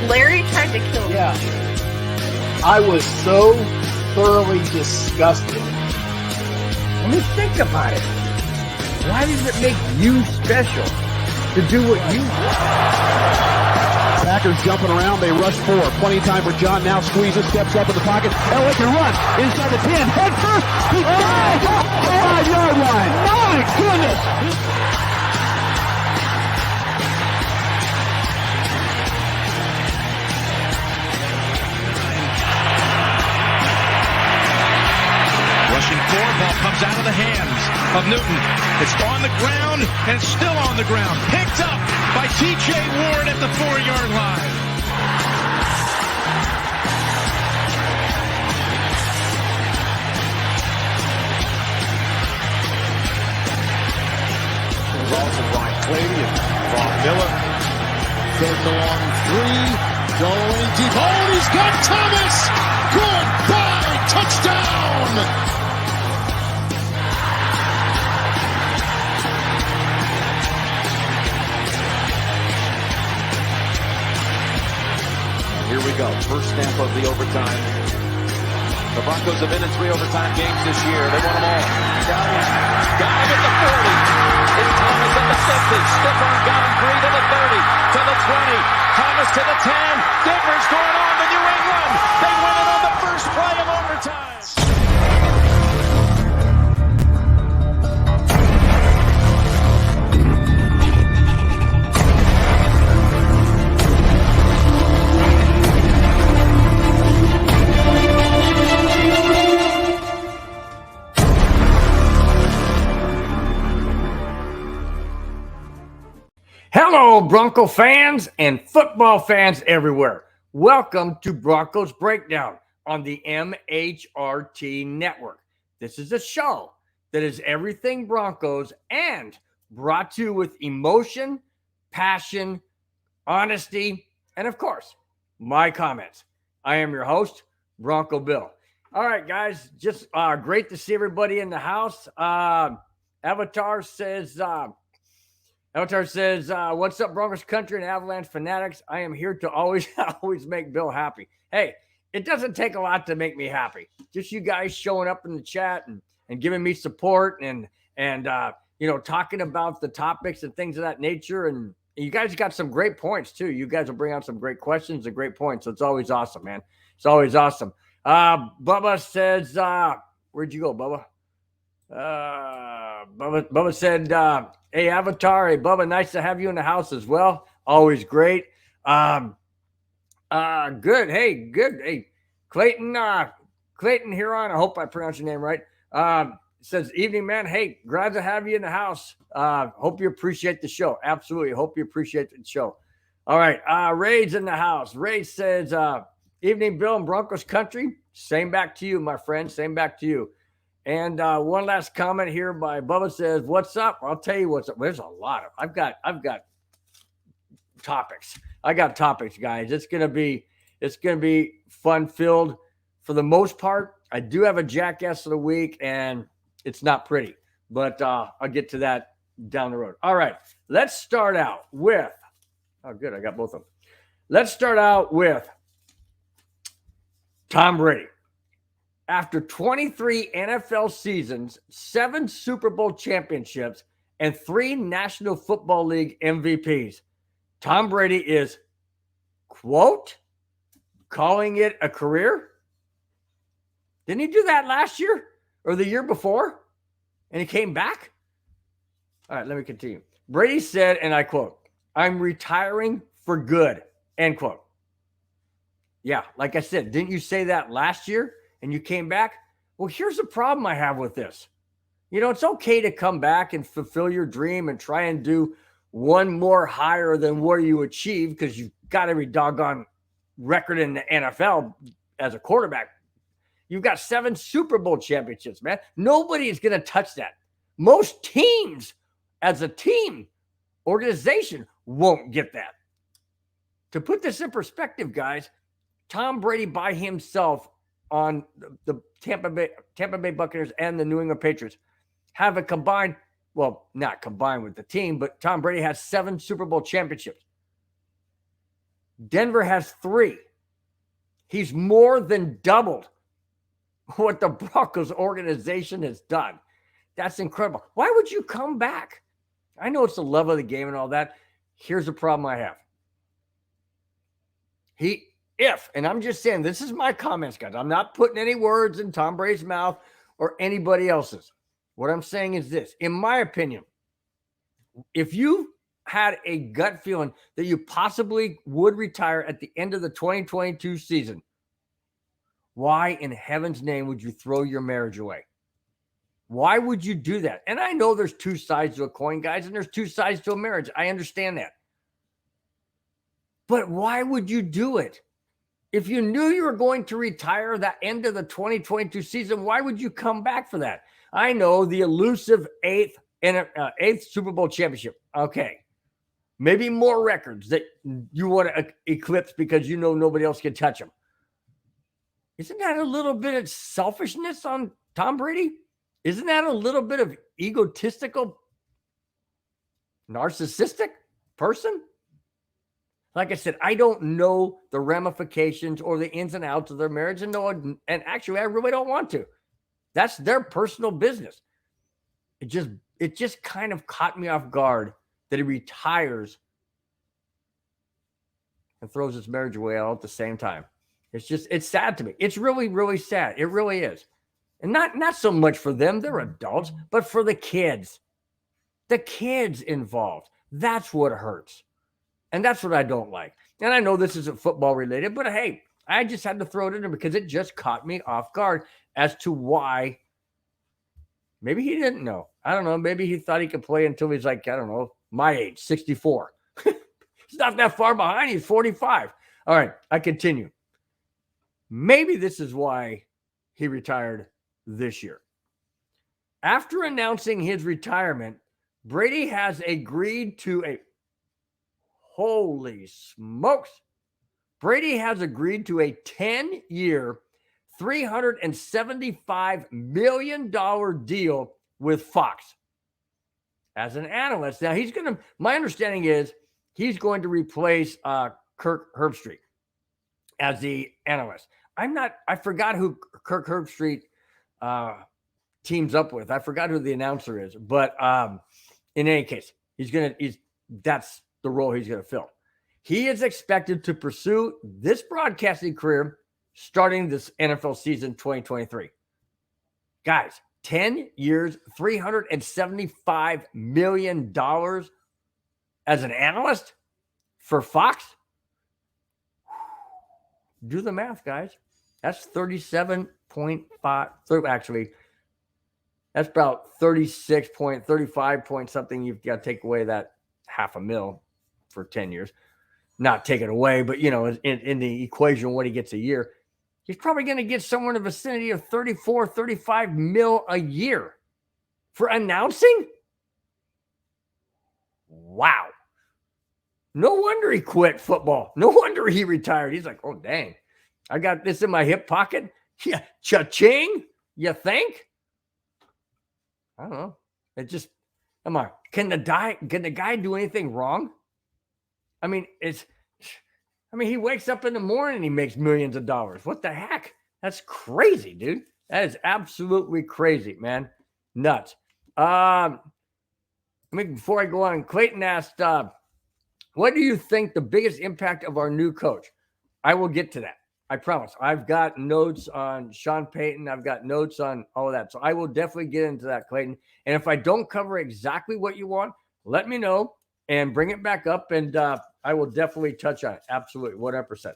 Larry tried to kill me. Yeah. I was so thoroughly disgusted. I mean, think about it. Why does it make you special to do what you do? Packers jumping around. They rush four. Plenty of time for John. Now squeezes, steps up in the pocket. Elway can run inside the 10. Head first. He 5-yard line. My goodness. Rushing forward, ball comes out of the hands of Newton. It's on the ground and still on the ground. Picked up by T.J. Ward at the 4-yard line. Also Brian Clady and Bob Miller. Third and long 3. Going deep. Oh, and he's got Thomas. Goodbye. Touchdown. Here we go. First snap of the overtime. The Broncos have been in 3 overtime games this year. They won them all. Got him at the 40. It's Thomas at the 50. Stifford got him 3 to the 30. To the 20. Thomas to the 10. Difference going on to New England. They win it on the first play of overtime. Hello, Bronco fans and football fans everywhere. Welcome to Broncos Breakdown on the MHRT Network. This is a show that is everything Broncos and brought to you with emotion, passion, honesty, and of course, my comments. I am your host, Bronco Bill. All right, guys, just great to see everybody in the house. Avatar says, what's up, Broncos country and Avalanche fanatics? I am here to always make Bill happy. Hey, it doesn't take a lot to make me happy. Just you guys showing up in the chat and giving me support and talking about the topics and things of that nature. And you guys got some great points, too. You guys will bring out some great questions and great points. So it's always awesome, man. It's always awesome. Bubba says, where'd you go, Bubba? Bubba said, hey, Avatar. Hey, Bubba, nice to have you in the house as well. Always great. Good. Hey, good. Hey, Clayton Huron. I hope I pronounced your name right. Says, evening, man. Hey, glad to have you in the house. Hope you appreciate the show. Absolutely. Hope you appreciate the show. All right. Ray's in the house. Ray says, evening, Bill and Broncos country. Same back to you, my friend. Same back to you. And one last comment here by Bubba says, what's up? I'll tell you what's up. There's a lot of, I've got topics. I got topics, guys. It's going to be fun filled for the most part. I do have a jackass of the week and it's not pretty, but I'll get to that down the road. All right. Let's start out with, oh, good. I got both of them. Let's start out with Tom Brady. After 23 NFL seasons, 7 Super Bowl championships, and 3 National Football League MVPs, Tom Brady is, quote, calling it a career. Didn't he do that last year or the year before? And he came back? All right, let me continue. Brady said, and I quote, I'm retiring for good, end quote. Yeah, like I said, didn't you say that last year? And you came back? Well, here's the problem I have with this. You know, it's okay to come back and fulfill your dream and try and do one more higher than where you achieved because you've got every doggone record in the NFL as a quarterback. You've got 7 Super Bowl championships, man. Nobody is going to touch that. Most teams, as a team, organization, won't get that. To put this in perspective, guys, Tom Brady by himself on the Tampa Bay Buccaneers and the New England Patriots have a combined Well, not combined with the team, but Tom Brady has 7 Super Bowl championships. Denver has 3. He's more than doubled what the Broncos organization has done. That's incredible. Why would you come back? I know it's the love of the game and all that. Here's the problem I have. And I'm just saying, this is my comments, guys. I'm not putting any words in Tom Brady's mouth or anybody else's. What I'm saying is this. In my opinion, if you had a gut feeling that you possibly would retire at the end of the 2022 season, why in heaven's name would you throw your marriage away? Why would you do that? And I know there's 2 sides to a coin, guys, and there's 2 sides to a marriage. I understand that. But why would you do it? If you knew you were going to retire that end of the 2022 season, why would you come back for that? I know the elusive 8th Super Bowl championship. Okay. Maybe more records that you want to eclipse because you know nobody else can touch them. Isn't that a little bit of selfishness on Tom Brady? Isn't that a little bit of egotistical, narcissistic person? Like I said, I don't know the ramifications or the ins and outs of their marriage, and actually, I really don't want to. That's their personal business. It just kind of caught me off guard that he retires and throws his marriage away all at the same time. It's sad to me. It's really, really sad. It really is. And not so much for them, they're adults, but for the kids. The kids involved. That's what hurts. And that's what I don't like. And I know this isn't football related, but hey, I just had to throw it in there because it just caught me off guard as to why. Maybe he didn't know. I don't know. Maybe he thought he could play until he's like, I don't know, my age, 64. He's not that far behind. He's 45. All right, I continue. Maybe this is why he retired this year. After announcing his retirement, Brady has agreed to holy smokes. Brady has agreed to a 10-year, $375 million deal with Fox as an analyst. Now, my understanding is he's going to replace Kirk Herbstreit as the analyst. I forgot who Kirk Herbstreit teams up with. I forgot who the announcer is, but in any case, that's the role he's going to fill. He is expected to pursue this broadcasting career starting this NFL season 2023. Guys, 10 years, $375 million as an analyst for Fox. Do the math, guys. That's 37.5. Actually, that's about 36.35 point something. You've got to take away that $500,000 for 10 years. Not take it away, but, in the equation, what he gets a year, he's probably going to get somewhere in the vicinity of 35 mil a year for announcing. Wow. No wonder he quit football. No wonder he retired. He's like, oh, dang, I got this in my hip pocket. Yeah, cha-ching, you think? I don't know. It just, come on. Can the guy do anything wrong? I mean, he wakes up in the morning and he makes millions of dollars. What the heck? That's crazy, dude. That is absolutely crazy, man. Nuts. Before I go on, Clayton asked, what do you think the biggest impact of our new coach? I will get to that. I promise. I've got notes on Sean Payton. I've got notes on all of that. So I will definitely get into that, Clayton. And if I don't cover exactly what you want, let me know and bring it back up. And I will definitely touch on it. Absolutely. 100%.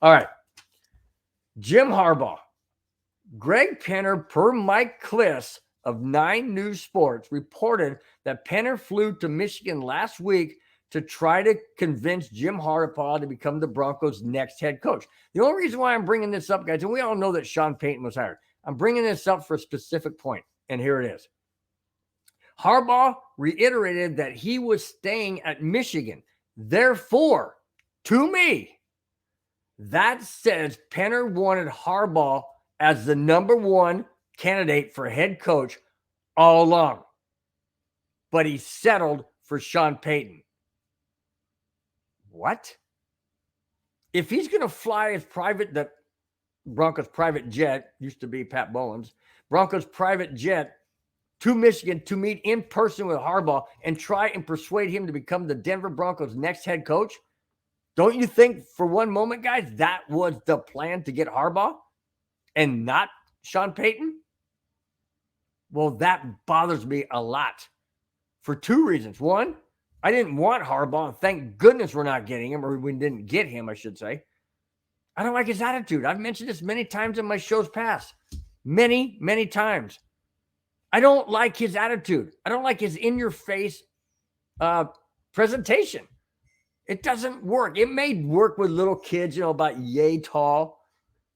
All right. Jim Harbaugh. Greg Penner, per Mike Kliss of 9 News Sports, reported that Penner flew to Michigan last week to try to convince Jim Harbaugh to become the Broncos' next head coach. The only reason why I'm bringing this up, guys, and we all know that Sean Payton was hired. I'm bringing this up for a specific point, and here it is. Harbaugh reiterated that he was staying at Michigan. Therefore, to me, that says Penner wanted Harbaugh as the number 1 candidate for head coach all along. but he settled for Sean Payton. What? If he's going to fly his the Broncos private jet, used to be Pat Bowlen's, Broncos private jet to Michigan to meet in person with Harbaugh and try and persuade him to become the Denver Broncos' next head coach, don't you think for one moment, guys, that was the plan to get Harbaugh and not Sean Payton? Well, that bothers me a lot for two reasons. One, I didn't want Harbaugh. Thank goodness we're not getting him, or we didn't get him, I should say. I don't like his attitude. I've mentioned this many times in my shows past. Many, many times. I don't like his attitude. I don't like his in-your-face presentation. It doesn't work. It may work with little kids, about yay tall.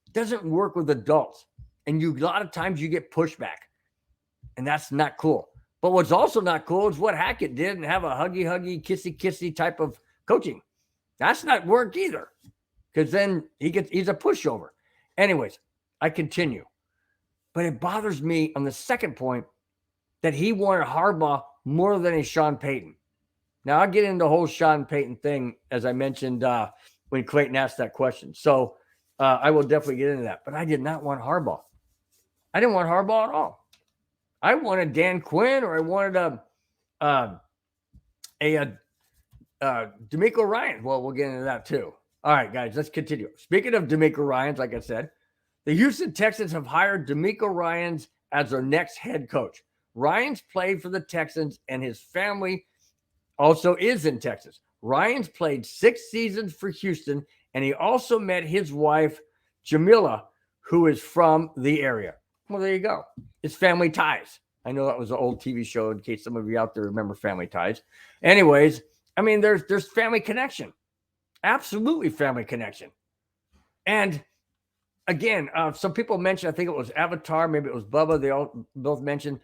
It doesn't work with adults. And a lot of times you get pushback. And that's not cool. But what's also not cool is what Hackett did and have a huggy, kissy type of coaching. That's not work either. Because then he's a pushover. Anyways, I continue. But it bothers me on the second point that he wanted Harbaugh more than a Sean Payton. Now, I'll get into the whole Sean Payton thing, as I mentioned when Clayton asked that question. So I will definitely get into that. But I did not want Harbaugh. I didn't want Harbaugh at all. I wanted Dan Quinn, or I wanted DeMeco Ryans. Well, we'll get into that too. All right, guys, let's continue. Speaking of DeMeco Ryans, like I said, the Houston Texans have hired DeMeco Ryans as their next head coach. Ryans played for the Texans, and his family also is in Texas. Ryans played 6 seasons for Houston, and he also met his wife, Jamila, who is from the area. Well, there you go. It's Family Ties. I know that was an old TV show in case some of you out there remember Family Ties. Anyways, I mean, there's family connection. Absolutely family connection. And again, some people mentioned, I think it was Avatar, maybe it was Bubba, they all both mentioned,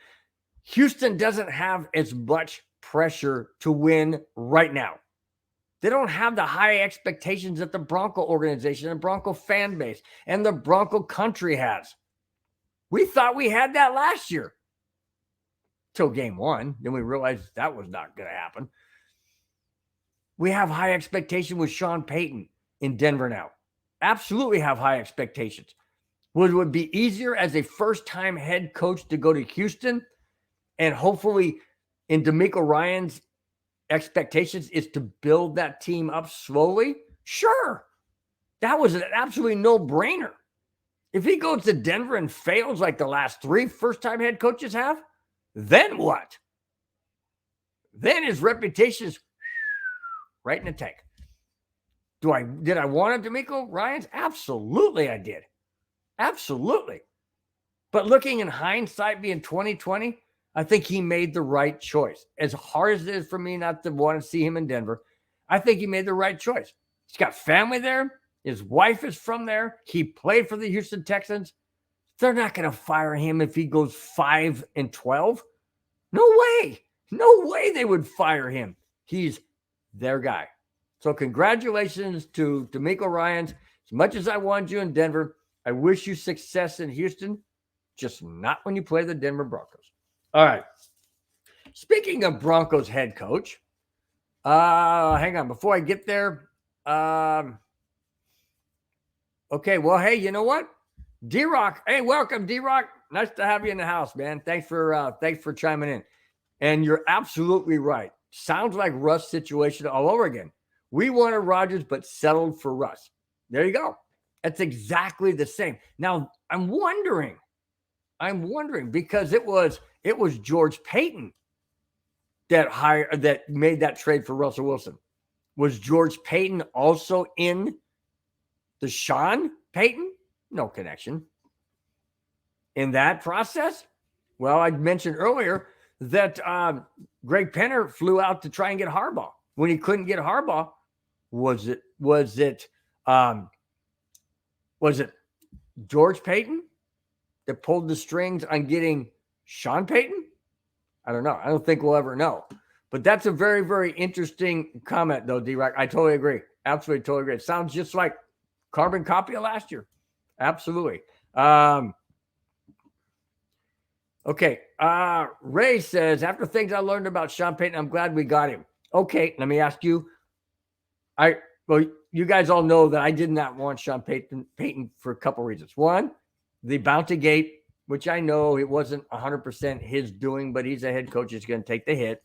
Houston doesn't have as much pressure to win right now. They don't have the high expectations that the Bronco organization and Bronco fan base and the Bronco country has. We thought we had that last year till game 1. Then we realized that was not going to happen. We have high expectation with Sean Payton in Denver now. Absolutely have high expectations. Would it be easier as a first-time head coach to go to Houston and hopefully in DeMeco Ryans' expectations is to build that team up slowly? Sure. That was an absolutely no-brainer. If he goes to Denver and fails like the last 3 first-time head coaches have, then what? Then his reputation is right in the tank. Did I want a DeMeco Ryans? Absolutely I did. Absolutely. But looking in hindsight, being 2020, I think he made the right choice. As hard as it is for me not to want to see him in Denver, I think he made the right choice. He's got family there. His wife is from there. He played for the Houston Texans. They're not going to fire him if he goes 5-12. No way. No way they would fire him. He's their guy. So congratulations to DeMeco Ryans. As much as I wanted you in Denver, I wish you success in Houston, just not when you play the Denver Broncos. All right. Speaking of Broncos head coach, hang on. Before I get there, okay, well, hey, you know what? D-Rock, hey, welcome, D-Rock. Nice to have you in the house, man. Thanks for chiming in. And you're absolutely right. Sounds like Russ' situation all over again. We wanted Rodgers, but settled for Russ. There you go. That's exactly the same. Now, I'm wondering because it was George Payton that made that trade for Russell Wilson. Was George Payton also in the Sean Payton? No connection in that process. Well, I mentioned earlier that Greg Penner flew out to try and get Harbaugh. When he couldn't get Harbaugh, was it George Payton that pulled the strings on getting Sean Payton? I don't know. I don't think we'll ever know. But that's a very, very interesting comment, though, D-Rock. I totally agree. Absolutely, totally agree. It sounds just like carbon copy of last year. Absolutely. Okay. Ray says, after things I learned about Sean Payton, I'm glad we got him. Okay, let me ask you. Well, you guys all know that I did not want Sean Payton for a couple reasons. One, the bounty gate, which I know it wasn't 100% his doing, but he's a head coach. He's going to take the hit.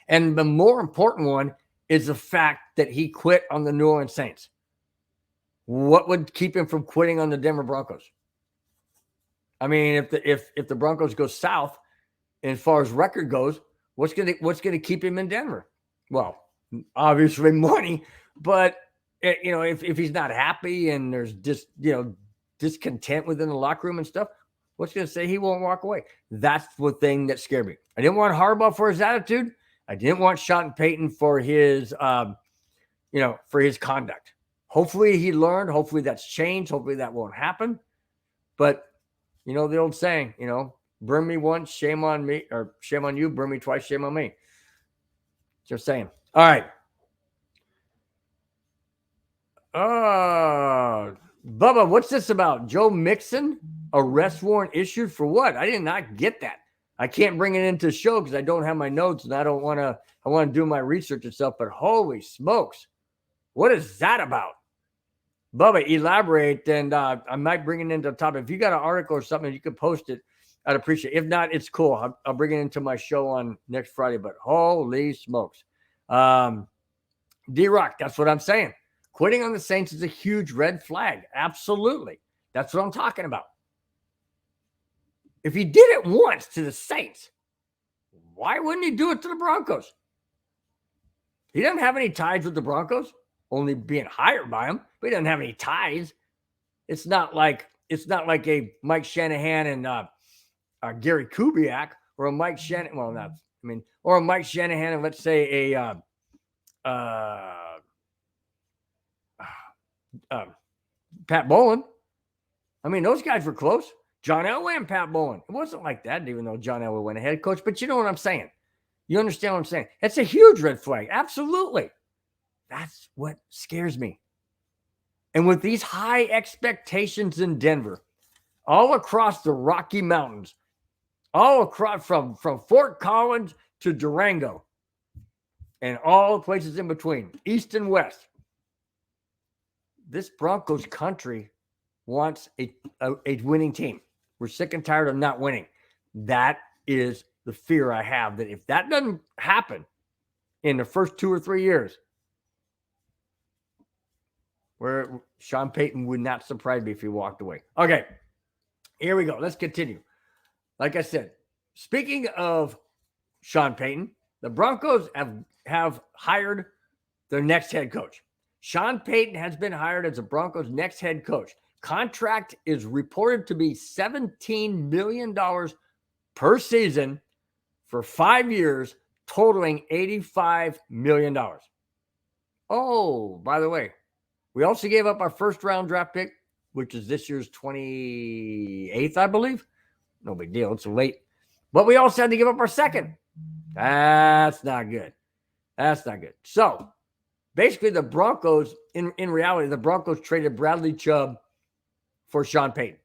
And the more important one is the fact that he quit on the New Orleans Saints. What would keep him from quitting on the Denver Broncos? I mean, if the Broncos go south, as far as record goes, what's gonna keep him in Denver? Well, obviously money, but if he's not happy and there's just discontent within the locker room and stuff, what's gonna say he won't walk away? That's the thing that scared me. I didn't want Harbaugh for his attitude. I didn't want Sean Payton for his for his conduct. Hopefully he learned. Hopefully that's changed. Hopefully that won't happen. But the old saying, burn me once, shame on me, or shame on you, burn me twice, shame on me. Just saying. All right. Bubba, what's this about? Joe Mixon, arrest warrant issued for what? I did not get that. I can't bring it into the show because I don't have my notes and I want to do my research and stuff, but holy smokes. What is that about? Bubba, elaborate, and I might bring it into the topic. If you got an article or something, you could post it. I'd appreciate it. If not, it's cool. I'll bring it into my show on next Friday, but holy smokes. D-Rock, that's what I'm saying. Quitting on the Saints is a huge red flag. Absolutely. That's what I'm talking about. If he did it once to the Saints, why wouldn't he do it to the Broncos? He doesn't have any ties with the Broncos, only being hired by them, but he doesn't have any ties. It's not like a Mike Shanahan and Gary Kubiak, or a Mike Shanahan. Well, or a Mike Shanahan and let's say a Pat Bowlen. I mean, those guys were close. John Elway and Pat Bowlen. It wasn't like that, even though John Elway went ahead coach. But you know what I'm saying. You understand what I'm saying? It's a huge red flag. Absolutely. That's what scares me. And with these high expectations in Denver, all across the Rocky Mountains, all across from Fort Collins to Durango, and all the places in between, east and west, this Broncos country wants a winning team. We're sick and tired of not winning. That is the fear I have, that if that doesn't happen in the first 2 or 3 years, where Sean Payton would not surprise me if he walked away. Okay, here we go. Let's continue. Like I said, speaking of Sean Payton, the Broncos have hired their next head coach. Sean Payton has been hired as the Broncos' next head coach. Contract is reported to be $17 million per season for 5 years, totaling $85 million. Oh, by the way, we also gave up our first-round draft pick, which is this year's 28th, I believe. No big deal. It's late. But we also had to give up our second. That's not good. That's not good. So, basically, the Broncos, in reality, the Broncos traded Bradley Chubb for Sean Payton.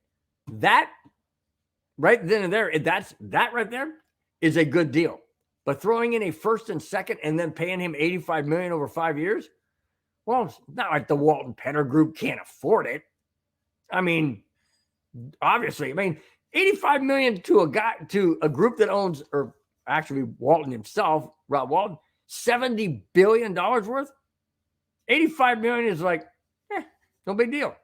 That right then and there, that right there is a good deal. But throwing in a first and second and then paying him $85 million over 5 years, well, it's not like the Walton Penner Group can't afford it. I mean, obviously, $85 million to a group that owns, or actually Walton himself, Rob Walton, $70 billion worth. $85 million is like, no big deal.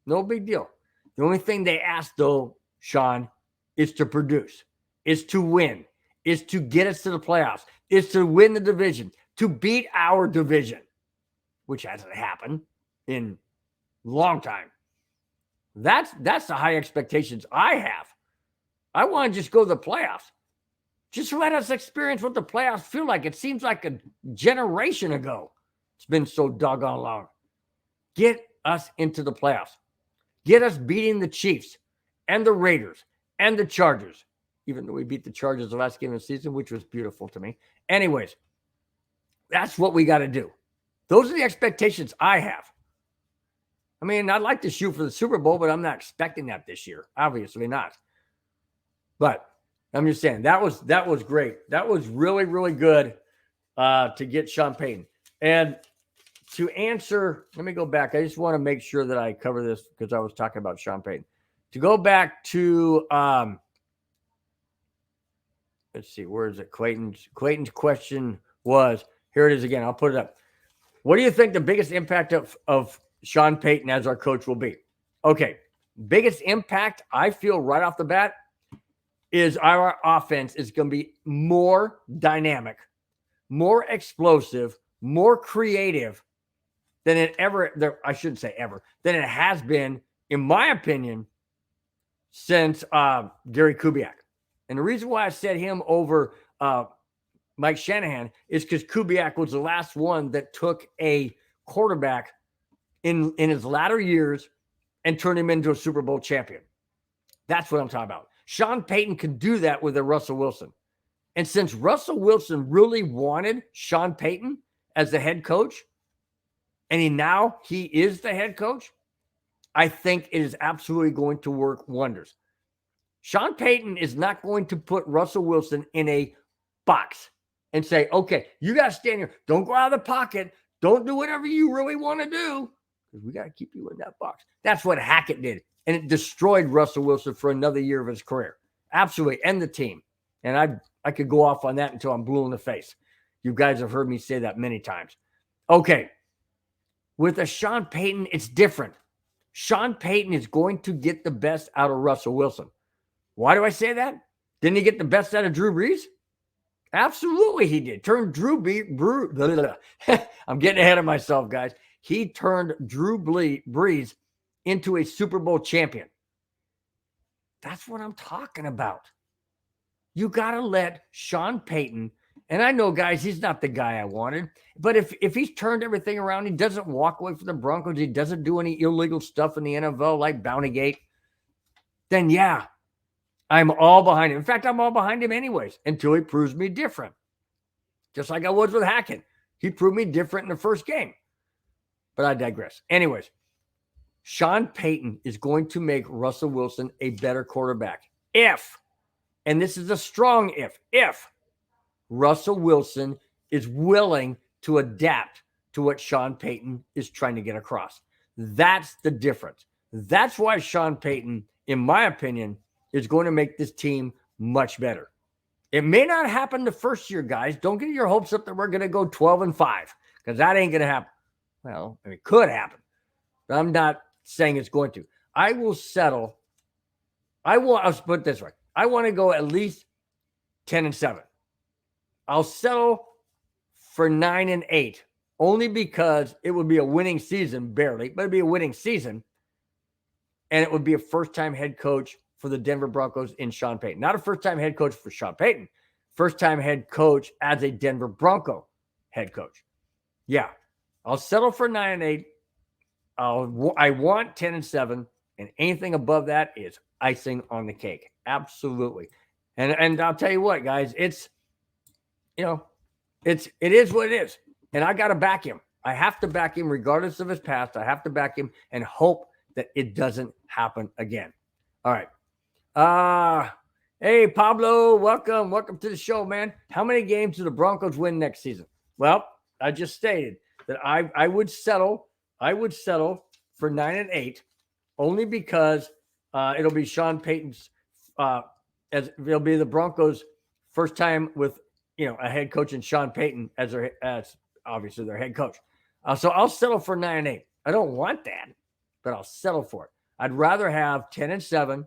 No big deal. The only thing they ask, though, Sean, is to produce, is to win, is to get us to the playoffs, is to win the division, to beat our division, which hasn't happened in a long time. That's the high expectations I have. I want to just go to the playoffs. Just let us experience what the playoffs feel like. It seems like a generation ago. It's been so doggone long. Get us into the playoffs. Get us beating the Chiefs and the Raiders and the Chargers, even though we beat the Chargers the last game of the season, which was beautiful to me. Anyways, that's what we got to do. Those are the expectations I have. I'd like to shoot for the Super Bowl, but I'm not expecting that this year. Obviously not. But I'm just saying that was great. That was really, really good to get Sean Payton. And to answer, let me go back. I just want to make sure that I cover this because I was talking about Sean Payton. To go back to, let's see, where is it? Clayton's question was, here it is again. I'll put it up. What do you think the biggest impact of Sean Payton as our coach will be? Okay, biggest impact I feel right off the bat is our offense is going to be more dynamic, more explosive, more creative than it ever, I shouldn't say ever, than it has been, in my opinion, since Gary Kubiak. And the reason why I said him over Mike Shanahan is because Kubiak was the last one that took a quarterback in his latter years and turned him into a Super Bowl champion. That's what I'm talking about. Sean Payton could do that with a Russell Wilson. And since Russell Wilson really wanted Sean Payton as the head coach, and he is the head coach, I think it is absolutely going to work wonders. Sean Payton is not going to put Russell Wilson in a box and say, okay, you got to stand here. Don't go out of the pocket. Don't do whatever you really want to do because we got to keep you in that box. That's what Hackett did. And it destroyed Russell Wilson for another year of his career. Absolutely. And the team. And I could go off on that until I'm blue in the face. You guys have heard me say that many times. Okay. With a Sean Payton, it's different. Sean Payton is going to get the best out of Russell Wilson. Why do I say that? Didn't he get the best out of Drew Brees? Absolutely he did. Turned I'm getting ahead of myself, guys. He turned Drew Brees into a Super Bowl champion. That's what I'm talking about. You got to let Sean Payton, and I know, guys, he's not the guy I wanted, but if he's turned everything around, he doesn't walk away from the Broncos, he doesn't do any illegal stuff in the NFL like Bountygate, then yeah, I'm all behind him. In fact, I'm all behind him anyways until he proves me different. Just like I was with Hackett. He proved me different in the first game. But I digress. Anyways, Sean Payton is going to make Russell Wilson a better quarterback. And this is a strong if Russell Wilson is willing to adapt to what Sean Payton is trying to get across. That's the difference. That's why Sean Payton, in my opinion, is going to make this team much better. It may not happen the first year, guys. Don't get your hopes up that we're going to go 12-5 because that ain't going to happen. Well, it could happen, but I'm not saying it's going to. I will settle. I'll put it this way. I want to go at least 10-7. I'll settle for 9-8 only because it would be a winning season, barely, but it'd be a winning season. And it would be a first-time head coach for the Denver Broncos in Sean Payton. Not a first-time head coach for Sean Payton. First-time head coach as a Denver Bronco head coach. Yeah, I'll settle for 9-8. I want 10-7, and anything above that is icing on the cake. Absolutely. And I'll tell you what, guys, it is what it is. And I got to back him. I have to back him regardless of his past. I have to back him and hope that it doesn't happen again. All right. Hey, Pablo, welcome to the show, man. How many games do the Broncos win next season? Well, I just stated that I would settle for 9-8 only because it'll be Sean Payton's as it'll be the Broncos' first time with a head coach and Sean Payton as obviously their head coach. So I'll settle for 9-8. I don't want that, but I'll settle for it. I'd rather have 10-7,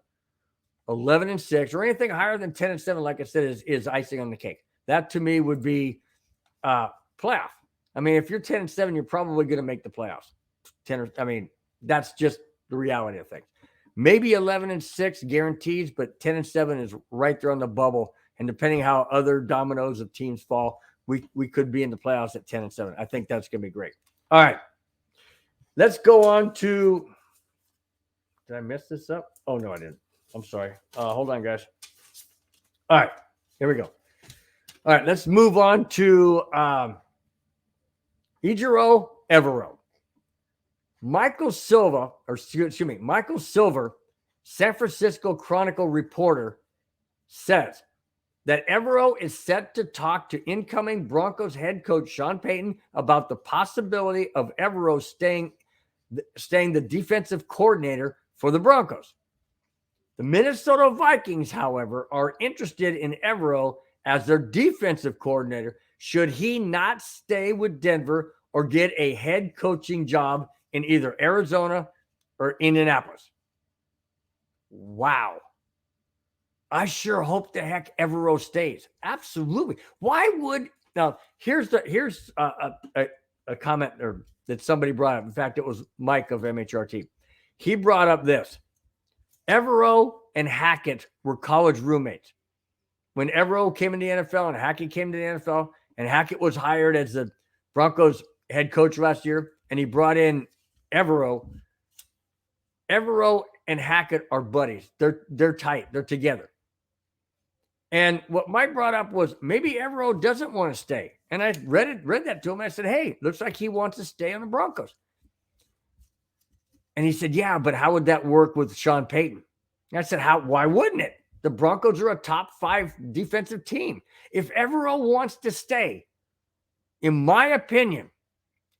11-6, or anything higher than 10-7. Like I said, is icing on the cake. That to me would be playoff. I mean, if you're 10-7, you're probably going to make the playoffs. That's just the reality of things. Maybe 11-6 guarantees, but 10-7 is right there on the bubble. And depending how other dominoes of teams fall, we could be in the playoffs at 10-7. I think that's going to be great. All right, let's go on to. Did I mess this up? Oh no, I didn't. I'm sorry. Hold on, guys. All right, here we go. All right, let's move on to Evero. Michael Silver, San Francisco Chronicle reporter, says that Evero is set to talk to incoming Broncos head coach Sean Payton about the possibility of Evero staying the defensive coordinator for the Broncos. The Minnesota Vikings, however, are interested in Evero as their defensive coordinator should he not stay with Denver or get a head coaching job in either Arizona or Indianapolis. Wow. I sure hope the heck Evero stays. Absolutely. Why would now? Here's a comment that somebody brought up. In fact, it was Mike of MHRT. He brought up this: Evero and Hackett were college roommates. When Evero came in the NFL and Hackett came to the NFL, and Hackett was hired as the Broncos head coach last year, and he brought in Evero. Evero and Hackett are buddies. They're tight. They're together. And what Mike brought up was maybe Evero doesn't want to stay. And I read that to him. I said, hey, looks like he wants to stay on the Broncos. And he said, yeah, but how would that work with Sean Payton? And I said, why wouldn't it? The Broncos are a top 5 defensive team. If Evero wants to stay, in my opinion,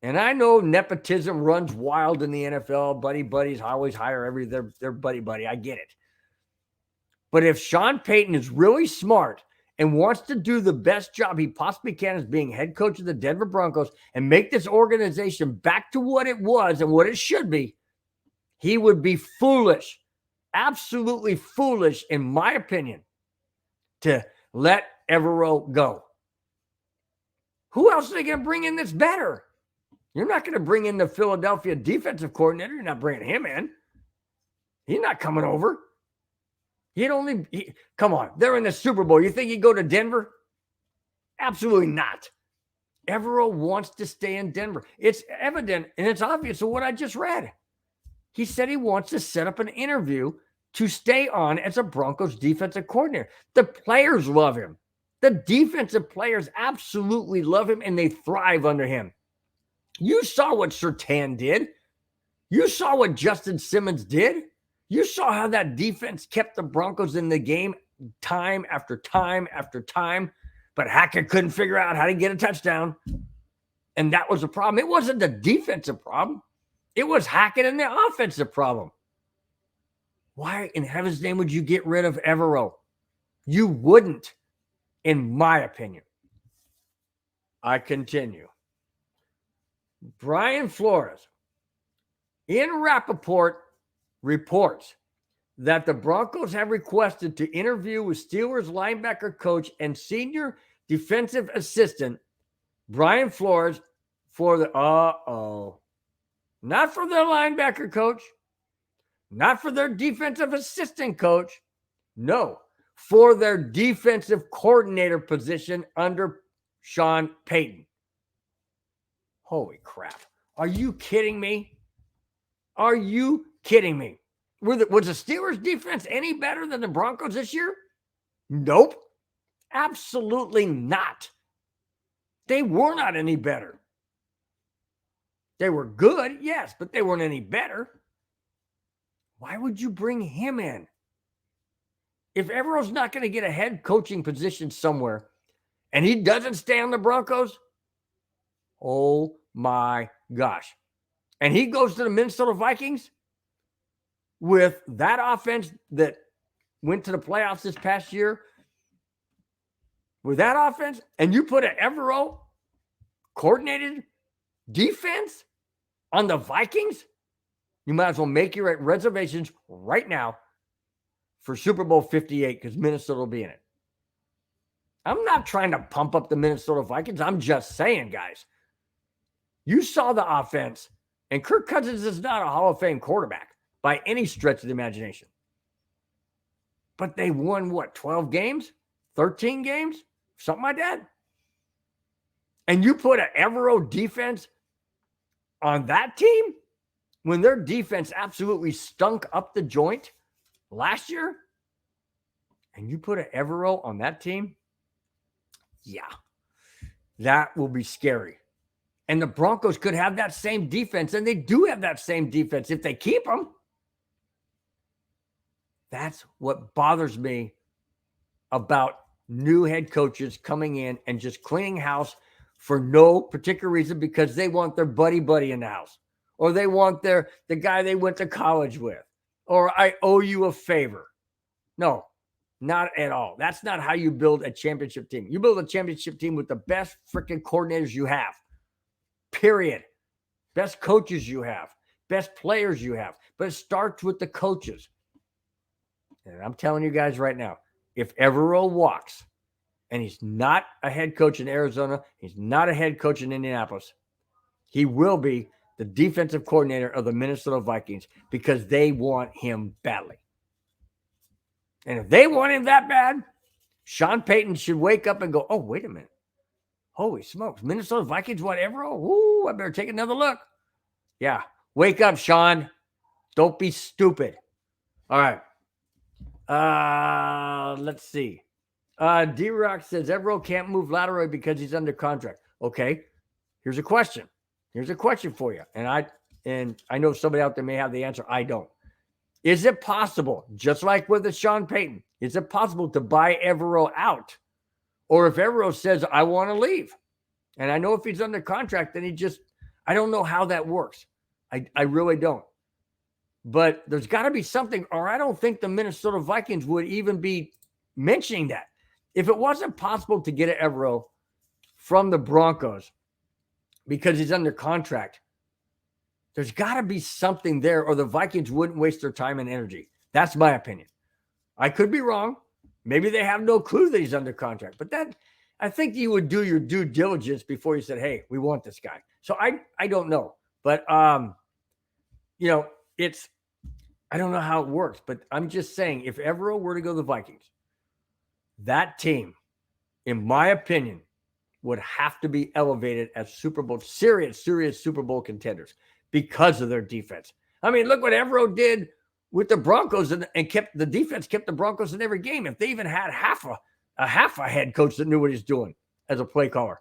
and I know nepotism runs wild in the NFL, buddies always hire their buddy. I get it. But if Sean Payton is really smart and wants to do the best job he possibly can as being head coach of the Denver Broncos and make this organization back to what it was and what it should be, he would be foolish, absolutely foolish, in my opinion, to let Evero go. Who else are they going to bring in that's better? You're not going to bring in the Philadelphia defensive coordinator. You're not bringing him in. He's not coming over. Come on. They're in the Super Bowl. You think he'd go to Denver? Absolutely not. Evero wants to stay in Denver. It's evident and it's obvious of what I just read. He said he wants to set up an interview to stay on as a Broncos defensive coordinator. The players love him. The defensive players absolutely love him, and they thrive under him. You saw what Surtain did. You saw what Justin Simmons did. You saw how that defense kept the Broncos in the game time after time after time, but Hackett couldn't figure out how to get a touchdown, and that was a problem. It wasn't the defensive problem. It was Hackett and the offensive problem. Why in heaven's name would you get rid of Evero? You wouldn't, in my opinion. I continue. Brian Flores in Rappaport reports that the Broncos have requested to interview with Steelers linebacker coach and senior defensive assistant Brian Flores for the not for their linebacker coach, not for their defensive assistant coach, no, for their defensive coordinator position under Sean Payton. Holy crap. Are you kidding me? Are you kidding me? Was the Steelers defense any better than the Broncos this year? Nope. Absolutely not. They were not any better. They were good, yes, but they weren't any better. Why would you bring him in? If Evero's not going to get a head coaching position somewhere and he doesn't stay on the Broncos, oh my gosh. And he goes to the Minnesota Vikings with that offense that went to the playoffs this past year. With that offense, and you put an Evero coordinated defense on the Vikings, you might as well make your reservations right now for Super Bowl 58 because Minnesota will be in it. I'm not trying to pump up the Minnesota Vikings. I'm just saying, guys, you saw the offense, and Kirk Cousins is not a Hall of Fame quarterback by any stretch of the imagination. But they won, 12 games? 13 games? Something like that. And you put an Evero defense on that team when their defense absolutely stunk up the joint last year, and you put an Evero on that team, yeah, that will be scary. And the Broncos could have that same defense, and they do have that same defense if they keep them. That's what bothers me about new head coaches coming in and just cleaning house for no particular reason because they want their buddy in the house, or they want the guy they went to college with, or I owe you a favor. No, not at all. That's not how you build a championship team. You build a championship team with the best freaking coordinators you have, period. Best coaches you have, best players you have. But it starts with the coaches. And I'm telling you guys right now, if Evero walks and he's not a head coach in Arizona, he's not a head coach in Indianapolis, he will be the defensive coordinator of the Minnesota Vikings because they want him badly. And if they want him that bad, Sean Payton should wake up and go, oh, wait a minute. Holy smokes. Minnesota Vikings want Evero? Ooh, I better take another look. Yeah. Wake up, Sean. Don't be stupid. All right. Let's see. D-Rock says Evero can't move laterally because he's under contract. Okay. Here's a question. Here's a question for you. And I know somebody out there may have the answer. I don't. Is it possible, just like with the Sean Payton, is it possible to buy Evero out? Or if Evero says, I want to leave, and I know if he's under contract, then I don't know how that works. I really don't. But there's got to be something, or I don't think the Minnesota Vikings would even be mentioning that. If it wasn't possible to get Evero from the Broncos because he's under contract, there's got to be something there, or the Vikings wouldn't waste their time and energy. That's my opinion. I could be wrong. Maybe they have no clue that he's under contract. But I think you would do your due diligence before you said, hey, we want this guy. So I don't know. But, I don't know how it works. But I'm just saying, if Evero were to go to the Vikings, that team, in my opinion, would have to be elevated as serious Super Bowl contenders because of their defense. I mean, look what Evero did with the Broncos and kept the defense, kept the Broncos in every game. If they even had half a head coach that knew what he's doing as a play caller,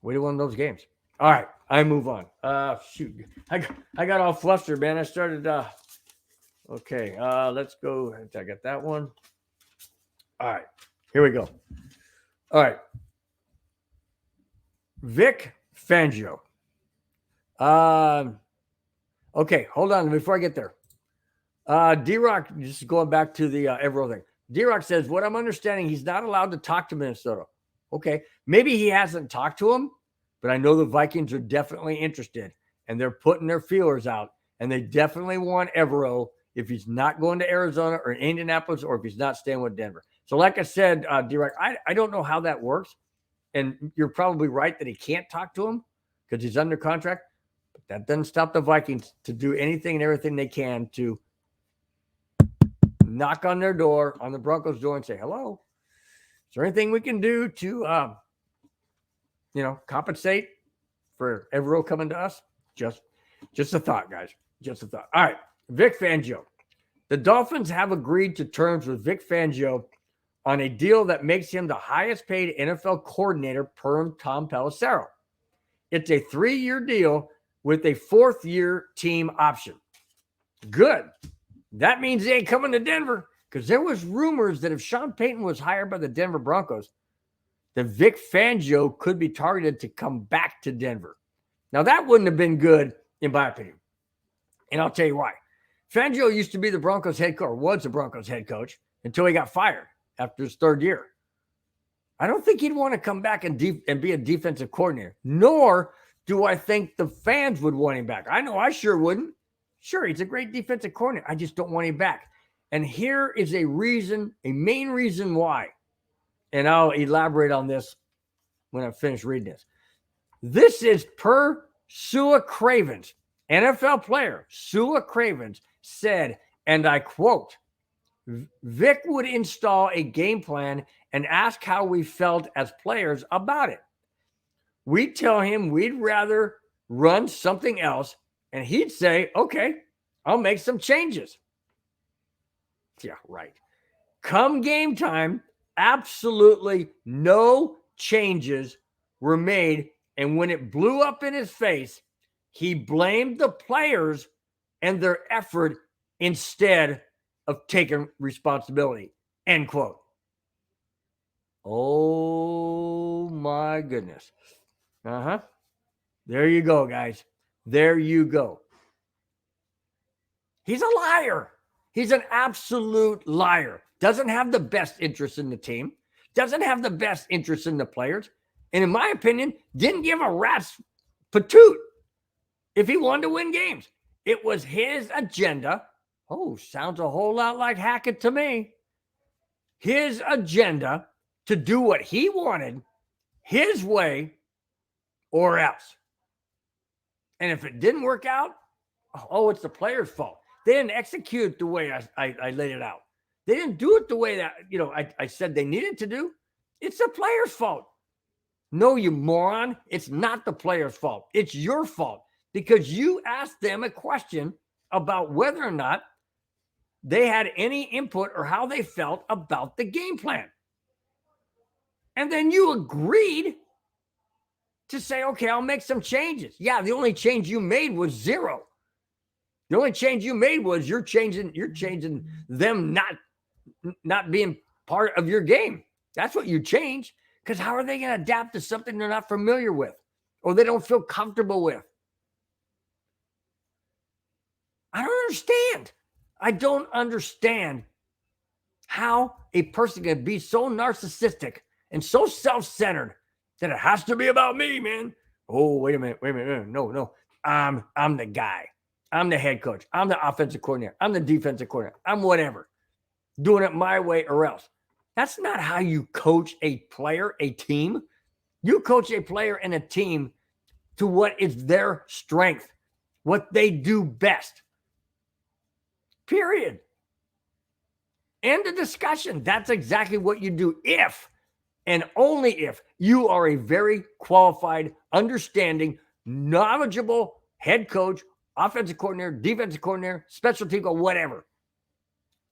we'd have won those games. All right, I move on. Shoot, I got all flustered, man. I started. Okay, let's go. I got that one. All right, here we go. All right, Vic Fangio. Okay, hold on before I get there. D-Rock, just going back to the Evero thing. D-Rock says, what I'm understanding, he's not allowed to talk to Minnesota. Okay, maybe he hasn't talked to him, but I know the Vikings are definitely interested, and they're putting their feelers out, and they definitely want Evero if he's not going to Arizona or Indianapolis, or if he's not staying with Denver. So like I said, D-Rock, I don't know how that works, and you're probably right that he can't talk to him because he's under contract. But that doesn't stop the Vikings to do anything and everything they can to knock on their door, on the Broncos' door, and say, hello, is there anything we can do to, compensate for Evero coming to us? Just a thought, guys. Just a thought. All right, Vic Fangio. The Dolphins have agreed to terms with Vic Fangio on a deal that makes him the highest paid NFL coordinator per Tom Pelissero. It's a 3-year deal with a 4th-year team option. Good. That means he ain't coming to Denver, because there was rumors that if Sean Payton was hired by the Denver Broncos, that Vic Fangio could be targeted to come back to Denver. Now, that wouldn't have been good, in my opinion. And I'll tell you why. Fangio used to be the Broncos head coach, or was the Broncos head coach, until he got fired after his 3rd year. I don't think he'd want to come back and be a defensive coordinator, nor do I think the fans would want him back. I know I sure wouldn't. Sure, he's a great defensive coordinator. I just don't want him back. And here is a main reason why. And I'll elaborate on this when I finish reading this. This is per Sua Cravens, NFL player. Sua Cravens said, and I quote, Vic would install a game plan and ask how we felt as players about it. We'd tell him we'd rather run something else, and he'd say, okay, I'll make some changes. Yeah, right. Come game time, absolutely no changes were made, and when it blew up in his face, he blamed the players and their effort instead of taking responsibility. End quote. Oh, my goodness. There you go, guys. There you go. He's a liar. He's an absolute liar. Doesn't have the best interest in the team. Doesn't have the best interest in the players. And in my opinion, didn't give a rat's patoot if he wanted to win games. It was his agenda. Oh, sounds a whole lot like Hackett to me. His agenda to do what he wanted his way or else. And if it didn't work out, oh, it's the player's fault. They didn't execute the way I laid it out. They didn't do it the way that, I said they needed to do. It's the player's fault. No, you moron. It's not the player's fault. It's your fault because you asked them a question about whether or not they had any input or how they felt about the game plan. And then you agreed to say, okay, I'll make some changes. Yeah, the only change you made was 0. The only change you made was you're changing them not being part of your game. That's what you changed. Because how are they going to adapt to something they're not familiar with or they don't feel comfortable with? I don't understand. I don't understand how a person can be so narcissistic and so self-centered that it has to be about me, man. Oh, wait a minute. No. I'm the guy. I'm the head coach. I'm the offensive coordinator. I'm the defensive coordinator. I'm whatever. Doing it my way or else. That's not how you coach a player, a team. You coach a player and a team to what is their strength, what they do best. Period. End of discussion. That's exactly what you do if and only if you are a very qualified, understanding, knowledgeable head coach, offensive coordinator, defensive coordinator, special team, or whatever,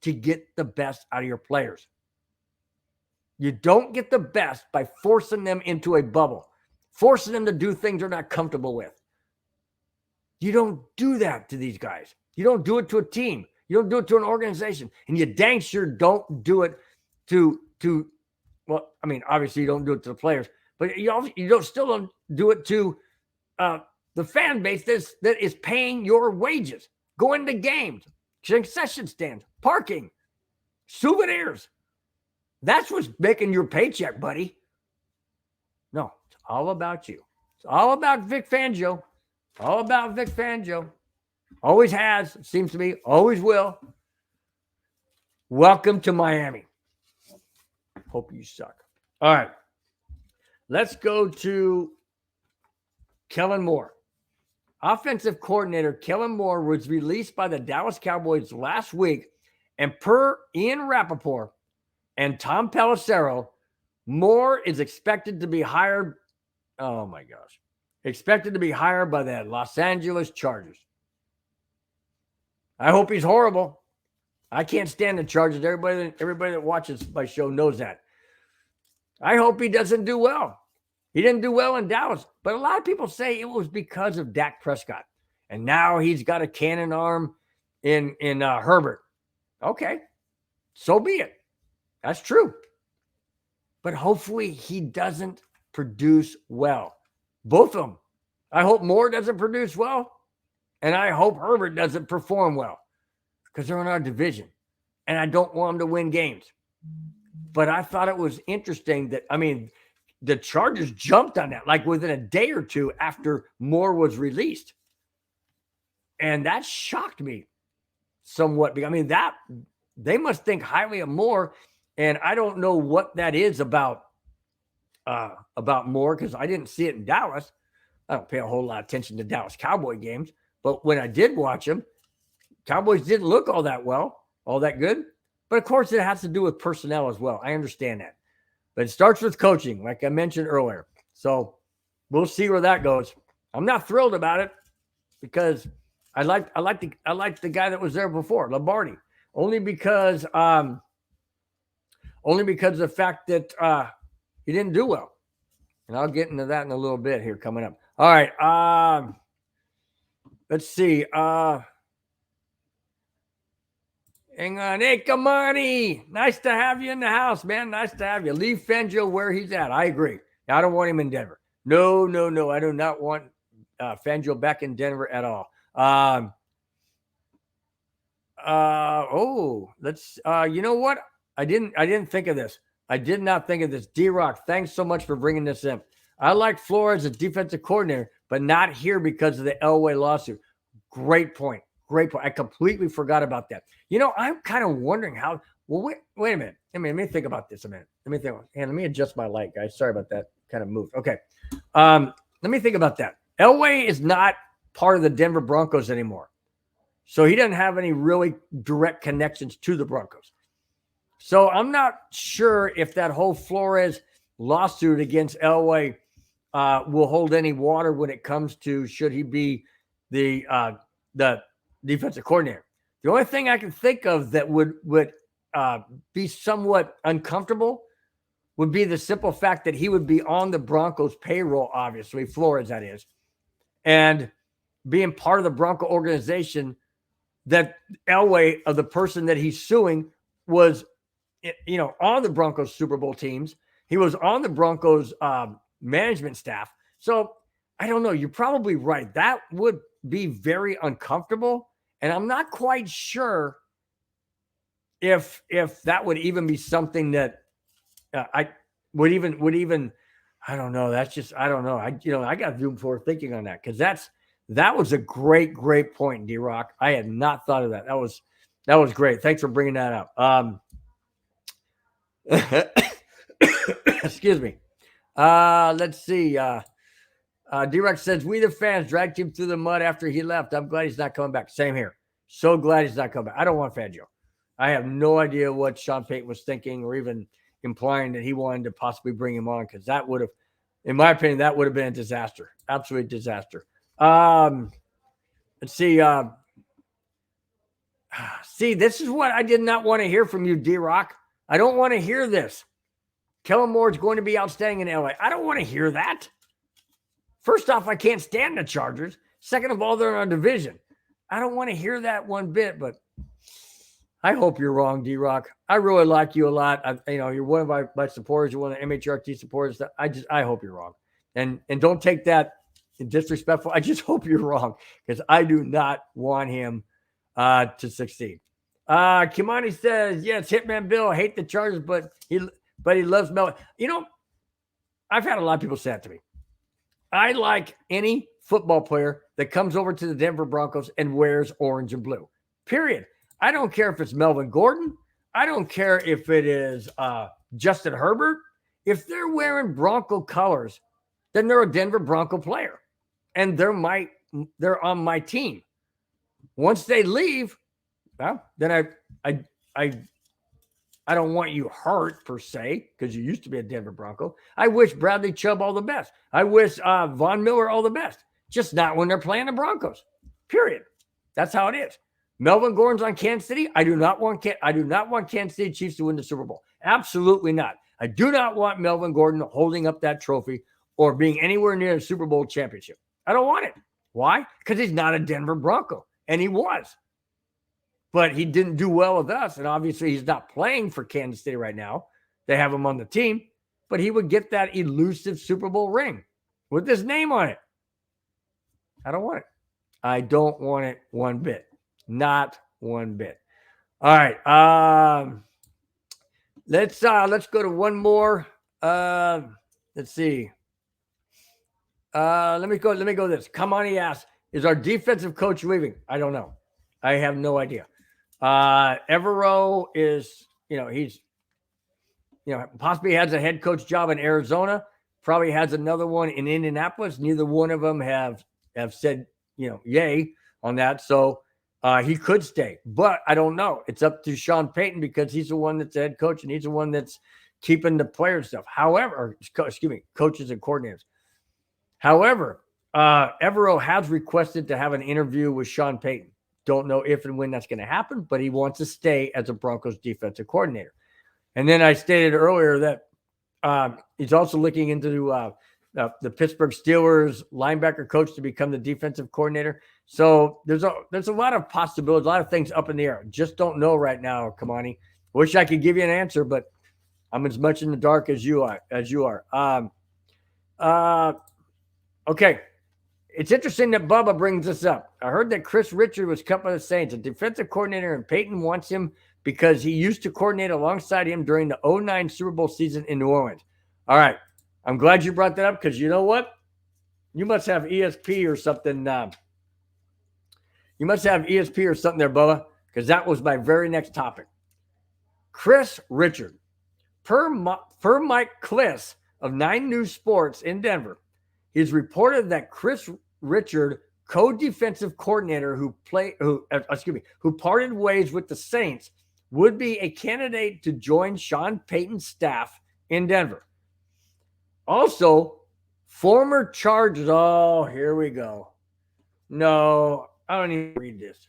to get the best out of your players. You don't get the best by forcing them into a bubble, forcing them to do things they're not comfortable with. You don't do that to these guys. You don't do it to a team. You don't do it to an organization. And you dang sure don't do it to well, I mean, obviously you don't do it to the players, but you still don't do it to the fan base that is paying your wages, going to games, concession stands, parking, souvenirs. That's what's making your paycheck, buddy. No, it's all about you. It's all about Vic Fangio. All about Vic Fangio. Always has, seems to be, always will. Welcome to Miami. Hope you suck. All right. Let's go to Kellen Moore. Offensive coordinator Kellen Moore was released by the Dallas Cowboys last week, and per Ian Rappaport and Tom Pelissero, Moore is expected to be hired. Oh my gosh. Expected to be hired by the Los Angeles Chargers. I hope he's horrible. I can't stand the Chargers. Everybody that watches my show knows that. I hope he doesn't do well. He didn't do well in Dallas, but a lot of people say it was because of Dak Prescott. And now he's got a cannon arm in Herbert. Okay, so be it. That's true. But hopefully he doesn't produce well. Both of them. I hope Moore doesn't produce well, and I hope Herbert doesn't perform well because they're in our division, and I don't want them to win games. But I thought it was interesting that, the Chargers jumped on that like within a day or two after Moore was released. And that shocked me somewhat. That they must think highly of Moore. And I don't know what that is about Moore because I didn't see it in Dallas. I don't pay a whole lot of attention to Dallas Cowboy games. But when I did watch them, Cowboys didn't look all that well, all that good. But of course, it has to do with personnel as well. I understand that. But it starts with coaching, like I mentioned earlier. So we'll see where that goes. I'm not thrilled about it because I like the guy that was there before, Lombardi, only because of the fact that he didn't do well. And I'll get into that in a little bit here coming up. All right. Let's see. Hang on. Hey, Kamani. Nice to have you in the house, man. Nice to have you. Leave Fangio where he's at. I agree. I don't want him in Denver. No. I do not want Fangio back in Denver at all. Let's you know what? I didn't think of this. I did not think of this. D-Rock, thanks so much for bringing this in. I like Flores as defensive coordinator, but not here because of the Elway lawsuit. Great point. I completely forgot about that. I'm kind of wondering how. Well, wait a minute. Let me think about this a minute. Let me adjust my light, guys. Sorry about that. Kind of moved. Okay. Let me think about that. Elway is not part of the Denver Broncos anymore. So he doesn't have any really direct connections to the Broncos. So I'm not sure if that whole Flores lawsuit against Elway will hold any water when it comes to should he be the defensive coordinator. The only thing I can think of that would be somewhat uncomfortable would be the simple fact that he would be on the Broncos payroll, obviously, Flores that is, and being part of the Bronco organization that Elway, of the person that he's suing, was, on the Broncos Super Bowl teams. He was on the Broncos management staff. So I don't know. You're probably right. That would be very uncomfortable. And I'm not quite sure if that would even be something that I would even, I don't know. That's just, I don't know. I got room for thinking on that, because that was a great point, D-Rock. I had not thought of that. That was great. Thanks for bringing that up. Excuse me. Let's see. D-Rock says, we the fans dragged him through the mud after he left. I'm glad he's not coming back. Same here. So glad he's not coming back. I don't want Fangio. I have no idea what Sean Payton was thinking, or even implying that he wanted to possibly bring him on, because that would have, in my opinion, that would have been a disaster. Absolute disaster. Let's see. See, this is what I did not want to hear from you, D-Rock. I don't want to hear this. Kellen Moore is going to be outstanding in LA. I don't want to hear that. First off, I can't stand the Chargers. Second of all, they're in our division. I don't want to hear that one bit, but I hope you're wrong, D-Rock. I really like you a lot. You're one of my supporters. You're one of the MHRT supporters. I hope you're wrong. And don't take that disrespectful. I just hope you're wrong, because I do not want him to succeed. Kimani says, yes, Hitman Bill, hate the Chargers, but he loves Mel. I've had a lot of people say that to me. I like any football player that comes over to the Denver Broncos and wears orange and blue, period. I don't care if it's Melvin Gordon. I don't care if it is Justin Herbert. If they're wearing Bronco colors, then they're a Denver Bronco player, and they're on my team. Once they leave, well, then I don't want you hurt per se, because you used to be a Denver Bronco. I wish Bradley Chubb all the best. I wish Von Miller all the best. Just not when they're playing the Broncos. Period. That's how it is. Melvin Gordon's on Kansas City. I do not want Kansas City Chiefs to win the Super Bowl. Absolutely not. I do not want Melvin Gordon holding up that trophy or being anywhere near a Super Bowl championship. I don't want it. Why? Because he's not a Denver Bronco, and he was. But he didn't do well with us, and obviously he's not playing for Kansas City right now. They have him on the team, but he would get that elusive Super Bowl ring with his name on it. I don't want it. I don't want it one bit. Not one bit. All right. Let's go to one more. Let's see. Let me go this. Come on, he asks, is our defensive coach leaving? I don't know. I have no idea. Evero is, he's, possibly has a head coach job in Arizona, probably has another one in Indianapolis. Neither one of them have said, yay on that. So he could stay, but I don't know. It's up to Sean Payton, because he's the one that's the head coach, and he's the one that's keeping the player stuff. However, coaches and coordinators. However, Evero has requested to have an interview with Sean Payton. Don't know if and when that's going to happen, but he wants to stay as a Broncos defensive coordinator. And then I stated earlier that he's also looking into the Pittsburgh Steelers linebacker coach to become the defensive coordinator. So there's a lot of possibilities, a lot of things up in the air. Just don't know right now, Kamani. Wish I could give you an answer, but I'm as much in the dark as you are. Okay. It's interesting that Bubba brings this up. I heard that Chris Richard was cut by the Saints, a defensive coordinator, and Payton wants him because he used to coordinate alongside him during the 2009 Super Bowl season in New Orleans. All right. I'm glad you brought that up because you know what? You must have ESP or something. You must have ESP or something there, Bubba, because that was my very next topic. Chris Richard. Per Mike Kliss of 9 News Sports in Denver, he's reported that Chris Richard, co-defensive coordinator who parted ways with the Saints, would be a candidate to join Sean Payton's staff in Denver. Also, former Chargers. Oh, here we go. No, I don't even read this,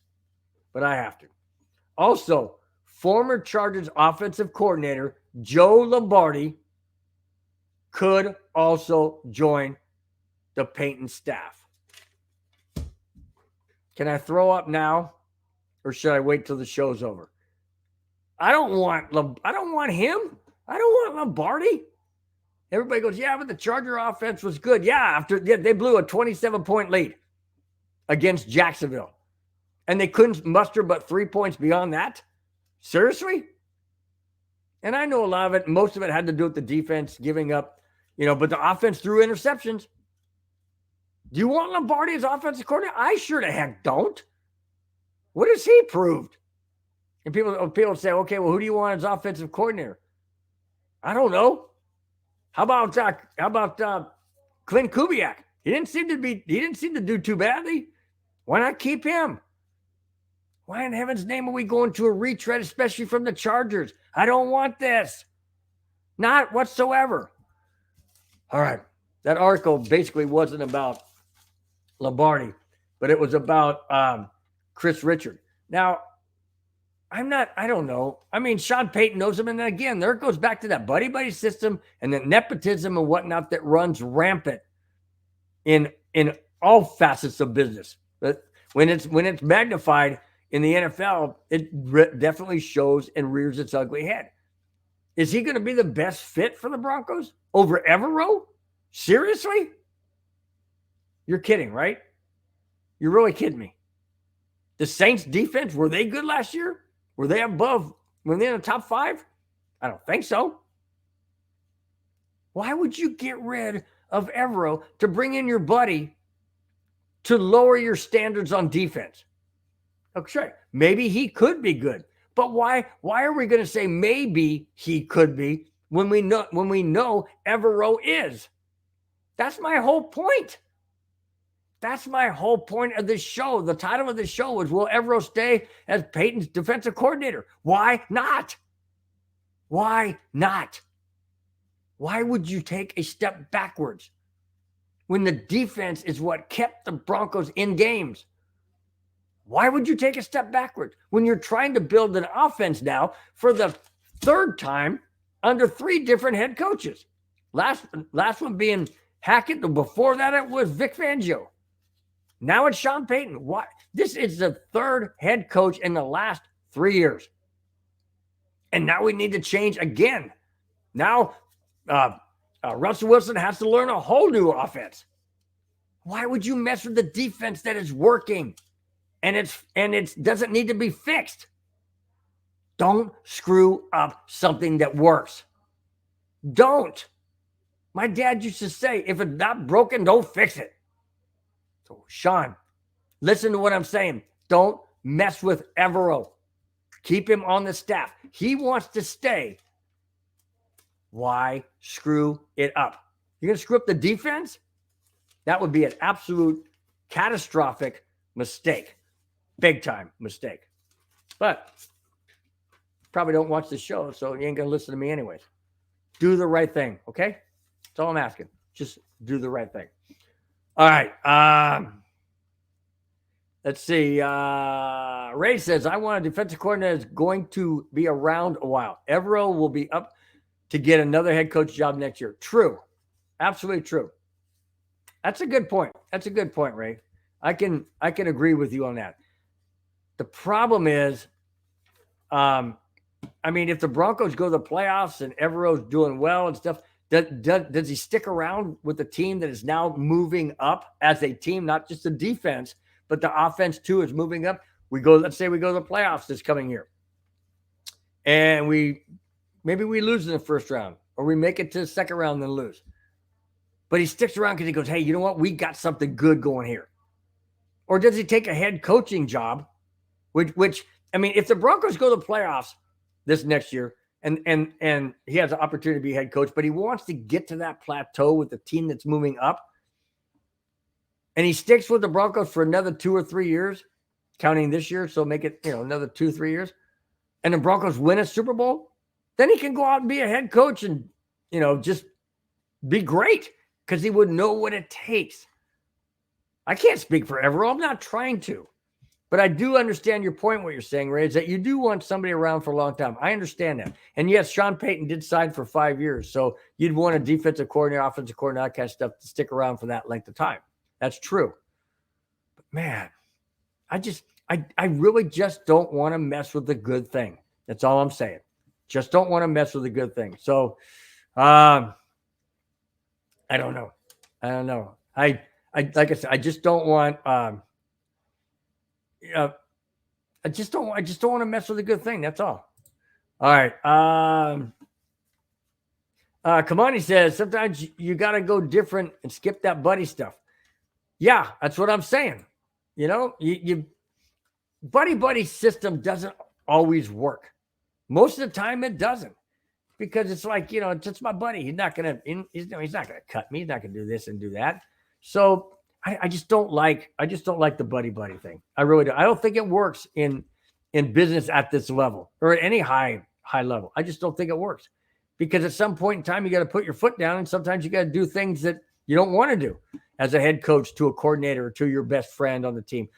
but I have to. Also, former Chargers offensive coordinator Joe Lombardi could also join the Payton staff. Can I throw up now, or should I wait till the show's over? I don't want him. I don't want Lombardi. Everybody goes, yeah, but the Charger offense was good. Yeah, they blew a 27-point lead against Jacksonville, and they couldn't muster but 3 points beyond that. Seriously? And I know a lot of it, most of it had to do with the defense giving up, but the offense threw interceptions. Do you want Lombardi as offensive coordinator? I sure the heck don't. What has he proved? And people say, okay, well, who do you want as offensive coordinator? I don't know. How about Clint Kubiak? He didn't seem to do too badly. Why not keep him? Why in heaven's name are we going to a retread, especially from the Chargers? I don't want this. Not whatsoever. All right. That article basically wasn't about Lombardi, but it was about Chris Richard. Now, I don't know. I mean, Sean Payton knows him. And then again, there it goes back to that buddy system and the nepotism and whatnot that runs rampant in all facets of business. But when it's magnified in the NFL, it definitely shows and rears its ugly head. Is he going to be the best fit for the Broncos over Evero? Seriously? You're kidding, right? You're really kidding me. The Saints defense, were they good last year? Were they above? Were they in the top 5? I don't think so. Why would you get rid of Evero to bring in your buddy to lower your standards on defense? Okay, maybe he could be good, but why are we going to say maybe he could be when we know Evero is? That's my whole point. That's my whole point of this show. The title of the show was, will Evero stay as Payton's defensive coordinator? Why not? Why not? Why would you take a step backwards when the defense is what kept the Broncos in games? Why would you take a step backwards when you're trying to build an offense now for the 3rd time under 3 different head coaches? Last one being Hackett. Before that, it was Vic Fangio. Now it's Sean Payton. Why? This is the 3rd head coach in the last 3 years. And now we need to change again. Now Russell Wilson has to learn a whole new offense. Why would you mess with the defense that is working and it doesn't need to be fixed? Don't screw up something that works. Don't. My dad used to say, if it's not broken, don't fix it. So, Sean, listen to what I'm saying. Don't mess with Evero. Keep him on the staff. He wants to stay. Why screw it up? You're going to screw up the defense? That would be an absolute catastrophic mistake. Big time mistake. But probably don't watch the show, so you ain't going to listen to me anyways. Do the right thing, okay? That's all I'm asking. Just do the right thing. All right. Let's see. Ray says, I want a defensive coordinator that's going to be around a while. Evero will be up to get another head coach job next year. True. Absolutely true. That's a good point. That's a good point, Ray. I can agree with you on that. The problem is, I mean, if the Broncos go to the playoffs and Evero's doing well and stuff, does he stick around with the team that is now moving up as a team, not just the defense, but the offense too is moving up? Let's say we go to the playoffs this coming year, and maybe we lose in the first round, or we make it to the second round and then lose. But he sticks around because he goes, hey, you know what? We got something good going here. Or does he take a head coaching job, which I mean, if the Broncos go to the playoffs this next year and he has an opportunity to be head coach, but he wants to get to that plateau with the team that's moving up, and he sticks with the Broncos for another 2 or 3 years, counting this year, so make it, another 2-3 years, and the Broncos win a Super Bowl, then he can go out and be a head coach and, just be great because he would know what it takes. I can't speak for Evero. I'm not trying to. But I do understand your point, what you're saying, Ray, is that you do want somebody around for a long time. I understand that. And yes, Sean Payton did sign for 5 years. So you'd want a defensive coordinator, offensive coordinator, that kind of stuff to stick around for that length of time. That's true. But man, I really just don't want to mess with the good thing. That's all I'm saying. Just don't want to mess with the good thing. So I don't know. I like I said, I just don't want I just don't want to mess with a good thing. That's all. All right. Kamani says sometimes you got to go different and skip that buddy stuff. Yeah, that's what I'm saying. You buddy system doesn't always work. Most of the time it doesn't, because it's like, it's just my buddy. He's not gonna cut me. He's not gonna do this and do that. So I just don't like the buddy thing. I really do. I don't think it works in business at this level or at any high level. I just don't think it works, because at some point in time you got to put your foot down, and sometimes you got to do things that you don't want to do as a head coach to a coordinator or to your best friend on the team.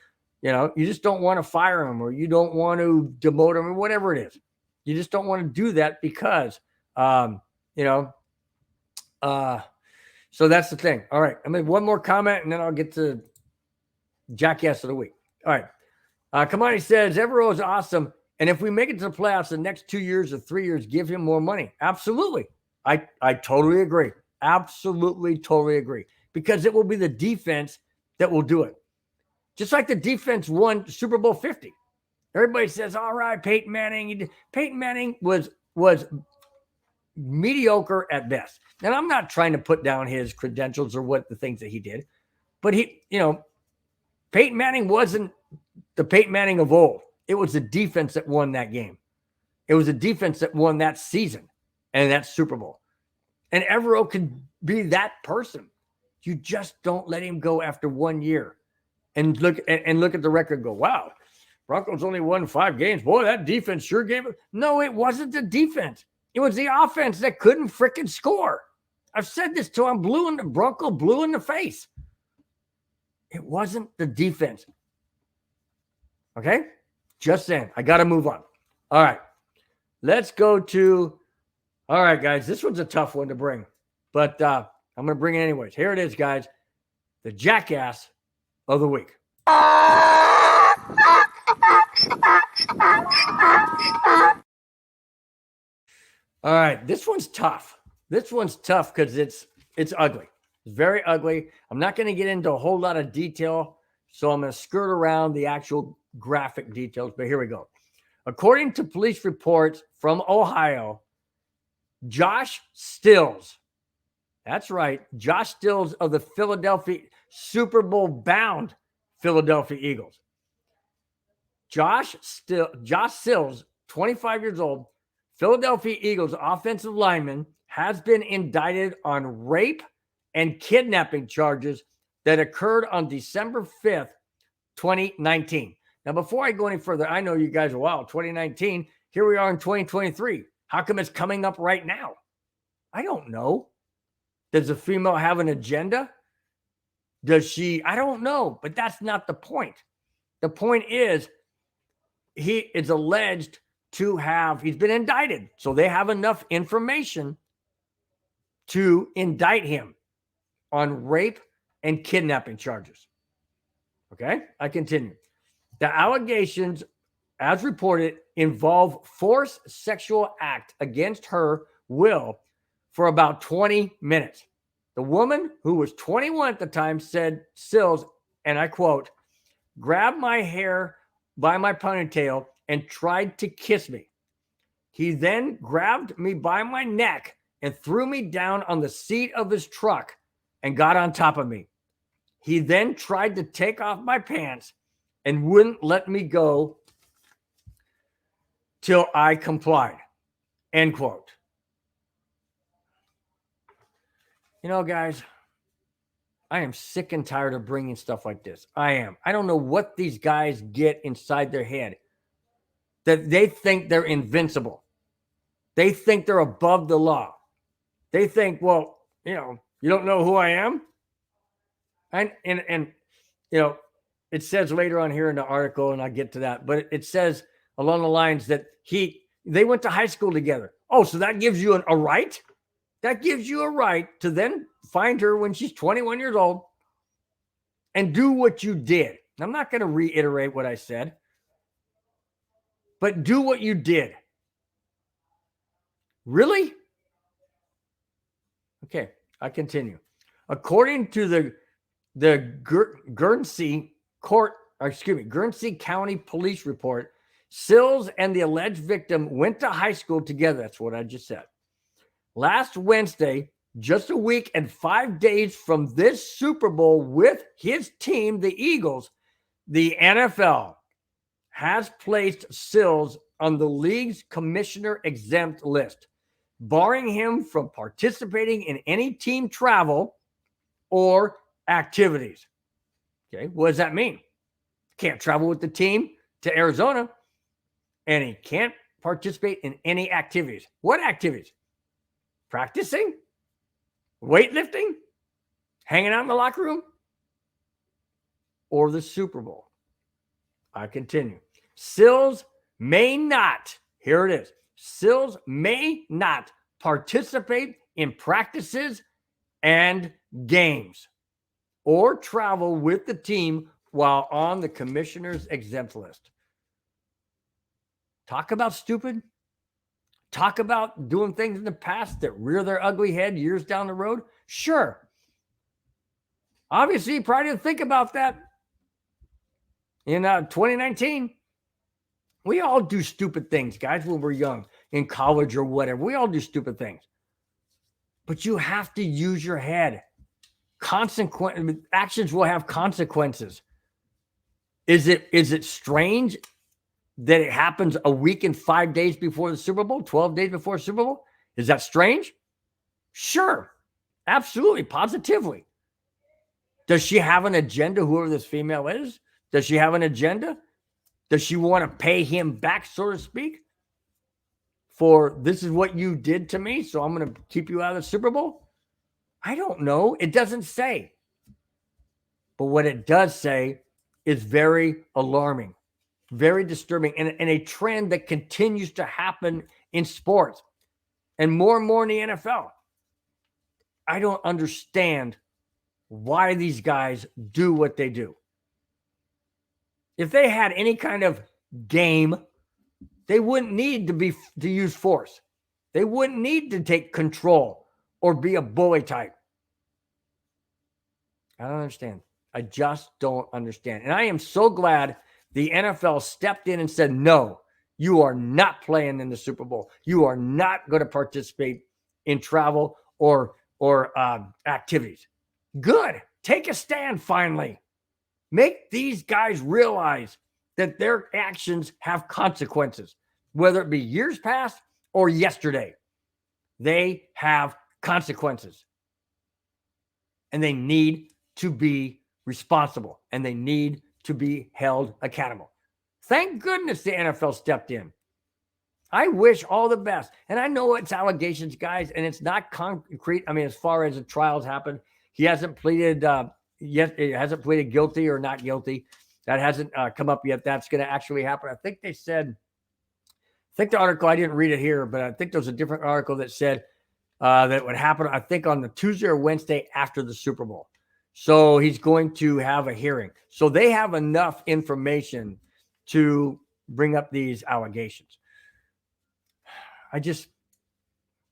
You just don't want to fire him, or you don't want to demote him, or whatever it is. You just don't want to do that because, so that's the thing. All right. One more comment, and then I'll get to Jackass of the Week. All right. Kamani says, Evero is awesome. And if we make it to the playoffs the next 2 years or 3 years, give him more money. Absolutely. I totally agree. Absolutely, totally agree. Because it will be the defense that will do it. Just like the defense won Super Bowl 50. Everybody says, all right, Peyton Manning. Peyton Manning was mediocre at best. And I'm not trying to put down his credentials or what the things that he did. But Peyton Manning wasn't the Peyton Manning of old. It was the defense that won that game. It was the defense that won that season and that Super Bowl. And Evero could be that person. You just don't let him go after 1 year and look at the record and go, wow, Broncos only won 5 games. Boy, that defense sure gave it. No, it wasn't the defense. It was the offense that couldn't freaking score. I've said this till I'm Bronco blue in the face. It wasn't the defense. Okay? Just saying. I got to move on. All right. Let's go to, all right, guys. This one's a tough one to bring, but I'm going to bring it anyways. Here it is, guys. The Jackass of the Week. All right. This one's tough. This one's tough because it's ugly. It's very ugly. I'm not going to get into a whole lot of detail, so I'm going to skirt around the actual graphic details, but here we go. According to police reports from Ohio, Josh Stills, that's right, Josh Stills of the Philadelphia Super Bowl bound Philadelphia Eagles. Josh Stills, 25 years old, Philadelphia Eagles offensive lineman, has been indicted on rape and kidnapping charges that occurred on December 5th, 2019. Now, before I go any further, I know you guys are, wow, 2019, here we are in 2023. How come it's coming up right now? I don't know. Does the female have an agenda? Does she? I don't know, but that's not the point. The point is he is alleged to have, he's been indicted. So they have enough information to indict him on rape and kidnapping charges. Okay, I continue. The allegations, as reported, involve forced sexual act against her will for about 20 minutes. The woman, who was 21 at the time, said Sills, and I quote, grabbed my hair by my ponytail and tried to kiss me. He then grabbed me by my neck and threw me down on the seat of his truck and got on top of me. He then tried to take off my pants and wouldn't let me go till I complied. End quote. You know, guys, I am sick and tired of bringing stuff like this. I am. I don't know what these guys get inside their head that they think they're invincible. They think they're above the law. They think, well, you know, you don't know who I am? And you know, it says later on here in the article, and I'll get to that, but it says along the lines that they went to high school together. Oh, so that gives you a right? That gives you a right to then find her when she's 21 years old and do what you did. I'm not going to reiterate what I said, but do what you did. Really? Okay, I continue. According to the Guernsey County Police report, Sills and the alleged victim went to high school together. That's what I just said. Last Wednesday, just a week and 5 days from this Super Bowl with his team, the Eagles, the NFL has placed Sills on the league's commissioner exempt list, barring him from participating in any team travel or activities. Okay, what does that mean? Can't travel with the team to Arizona, and he can't participate in any activities. What activities? Practicing? Weightlifting? Hanging out in the locker room? Or the Super Bowl? I continue. Sills may not, here it is, Sills may not participate in practices and games or travel with the team while on the commissioner's exempt list. Talk about stupid. Talk about doing things in the past that rear their ugly head years down the road. Sure. Obviously, you probably didn't think about that in 2019. We all do stupid things, guys, when we're young, in college or whatever. We all do stupid things. But you have to use your head. Actions will have consequences. Is it strange that it happens a week and 5 days before the Super Bowl, 12 days before the Super Bowl? Is that strange? Sure. Absolutely. Positively. Does she have an agenda, whoever this female is? Does she have an agenda? Does she want to pay him back, so to speak, for this is what you did to me, so I'm going to keep you out of the Super Bowl? I don't know. It doesn't say. But what it does say is very alarming, very disturbing, and a trend that continues to happen in sports and more in the NFL. I don't understand why these guys do what they do. If they had any kind of game, they wouldn't need to use force. They wouldn't need to take control or be a bully type. I don't understand. I just don't understand. And I am so glad the NFL stepped in and said, no, you are not playing in the Super Bowl. You are not going to participate in travel or activities. Good. Take a stand finally. Make these guys realize that their actions have consequences, whether it be years past or yesterday. They have consequences. And they need to be responsible, and they need to be held accountable. Thank goodness the NFL stepped in. I wish all the best. And I know it's allegations, guys, and it's not concrete. I mean, as far as the trials happen, he hasn't pleaded yet. It hasn't pleaded guilty or not guilty. That hasn't come up yet. That's going to actually happen. I think they said, I think the article, I didn't read it here, but I think there was a different article that said that would happen, I think, on the Tuesday or Wednesday after the Super Bowl. So he's going to have a hearing. So they have enough information to bring up these allegations. I just,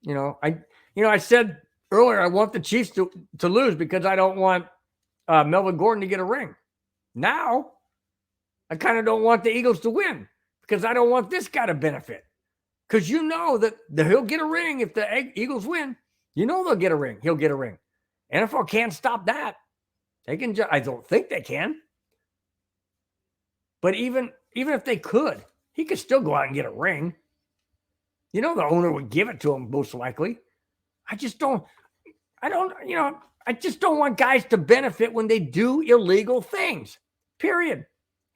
I said earlier, I want the Chiefs to lose because I don't want Melvin Gordon to get a ring. Now, I kind of don't want the Eagles to win because I don't want this guy to benefit. Because you know that he'll get a ring if the Eagles win. You know they'll get a ring. He'll get a ring. NFL can't stop that. They can. I don't think they can. But even if they could, he could still go out and get a ring. You know the owner would give it to him most likely. I just don't want guys to benefit when they do illegal things. Period.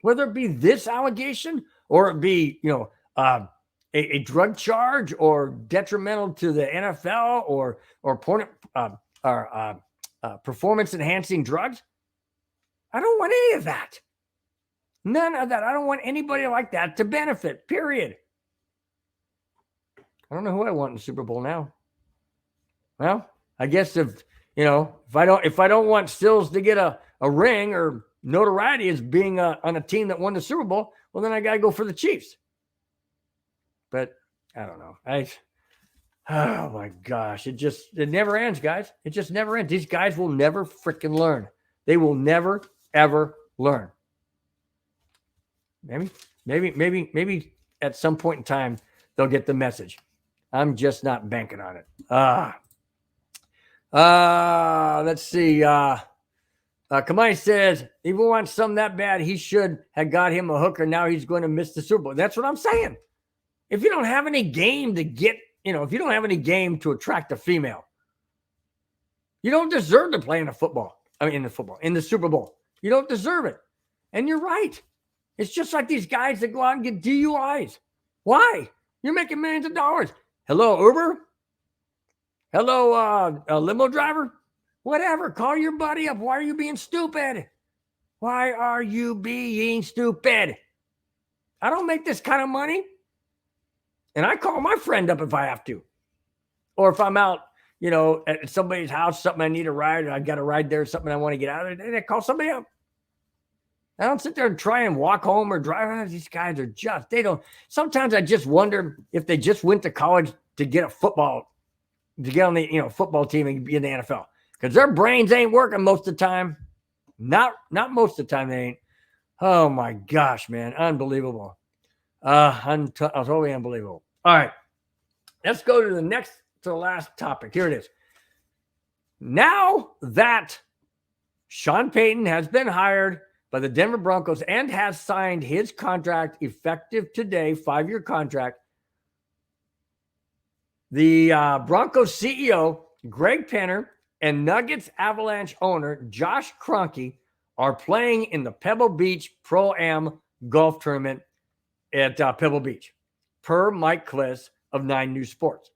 Whether it be this allegation or it be, a drug charge or detrimental to the NFL or performance enhancing drugs. I don't want any of that. None of that. I don't want anybody like that to benefit. Period. I don't know who I want in the Super Bowl now. Well, I guess if I don't want Stills to get a ring or notoriety as being on a team that won the Super Bowl, well, then I got to go for the Chiefs. But I don't know. Oh my gosh. It never ends, guys. It just never ends. These guys will never freaking learn. They will never, ever learn. Maybe at some point in time, they'll get the message. I'm just not banking on it. Let's see. Kamai says, if he wants something that bad, he should have got him a hooker. Now he's going to miss the Super Bowl. That's what I'm saying. If you don't have any game to get, if you don't have any game to attract a female, you don't deserve to play in the Super Bowl. You don't deserve it. And you're right. It's just like these guys that go out and get DUIs. Why? You're making millions of dollars. Hello, Uber? Hello, a limo driver? Whatever. Call your buddy up. Why are you being stupid? Why are you being stupid? I don't make this kind of money. And I call my friend up if I have to. Or if I'm out, at somebody's house, something I need a ride, or I got a ride there, something I want to get out of, and I call somebody up. I don't sit there and try and walk home or drive. These guys are just, they don't. Sometimes I just wonder if they just went to college to get on the football team and be in the NFL. Because their brains ain't working most of the time. Not most of the time they ain't. Oh my gosh, man. Unbelievable. Totally unbelievable. All right. Let's go to the last topic. Here it is. Now that Sean Payton has been hired by the Denver Broncos and has signed his contract effective today, 5-year contract, the Broncos CEO, Greg Penner, and Nuggets Avalanche owner, Josh Kroenke, are playing in the Pebble Beach Pro-Am golf tournament at Pebble Beach, per Mike Kliss of 9 News Sports.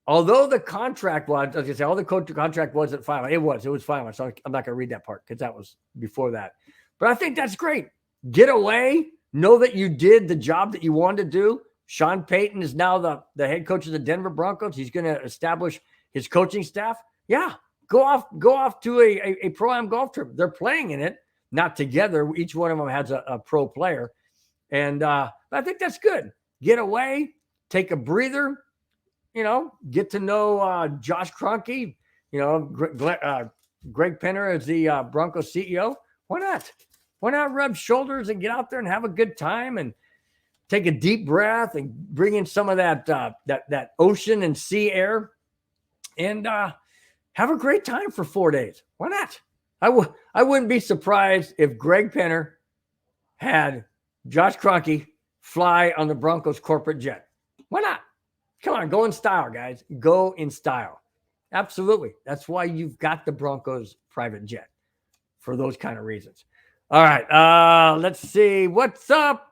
Although the contract was, the contract wasn't final. It was final. So I'm not going to read that part because that was before that. But I think that's great. Get away. Know that you did the job that you wanted to do. Sean Payton is now the head coach of the Denver Broncos. He's going to establish his coaching staff. Yeah, go off to a Pro-Am golf trip. They're playing in it, not together. Each one of them has a pro player. And I think that's good. Get away, take a breather, get to know Josh Kroenke, Greg Penner as the Broncos CEO. Why not? Why not rub shoulders and get out there and have a good time and take a deep breath and bring in some of that ocean and sea air and have a great time for 4 days. Why not? I wouldn't be surprised if Greg Penner had Josh Kroenke fly on the Broncos corporate jet. Why not? Come on, go in style, guys. Go in style. Absolutely. That's why you've got the Broncos private jet, for those kind of reasons. All right. Let's see. What's up?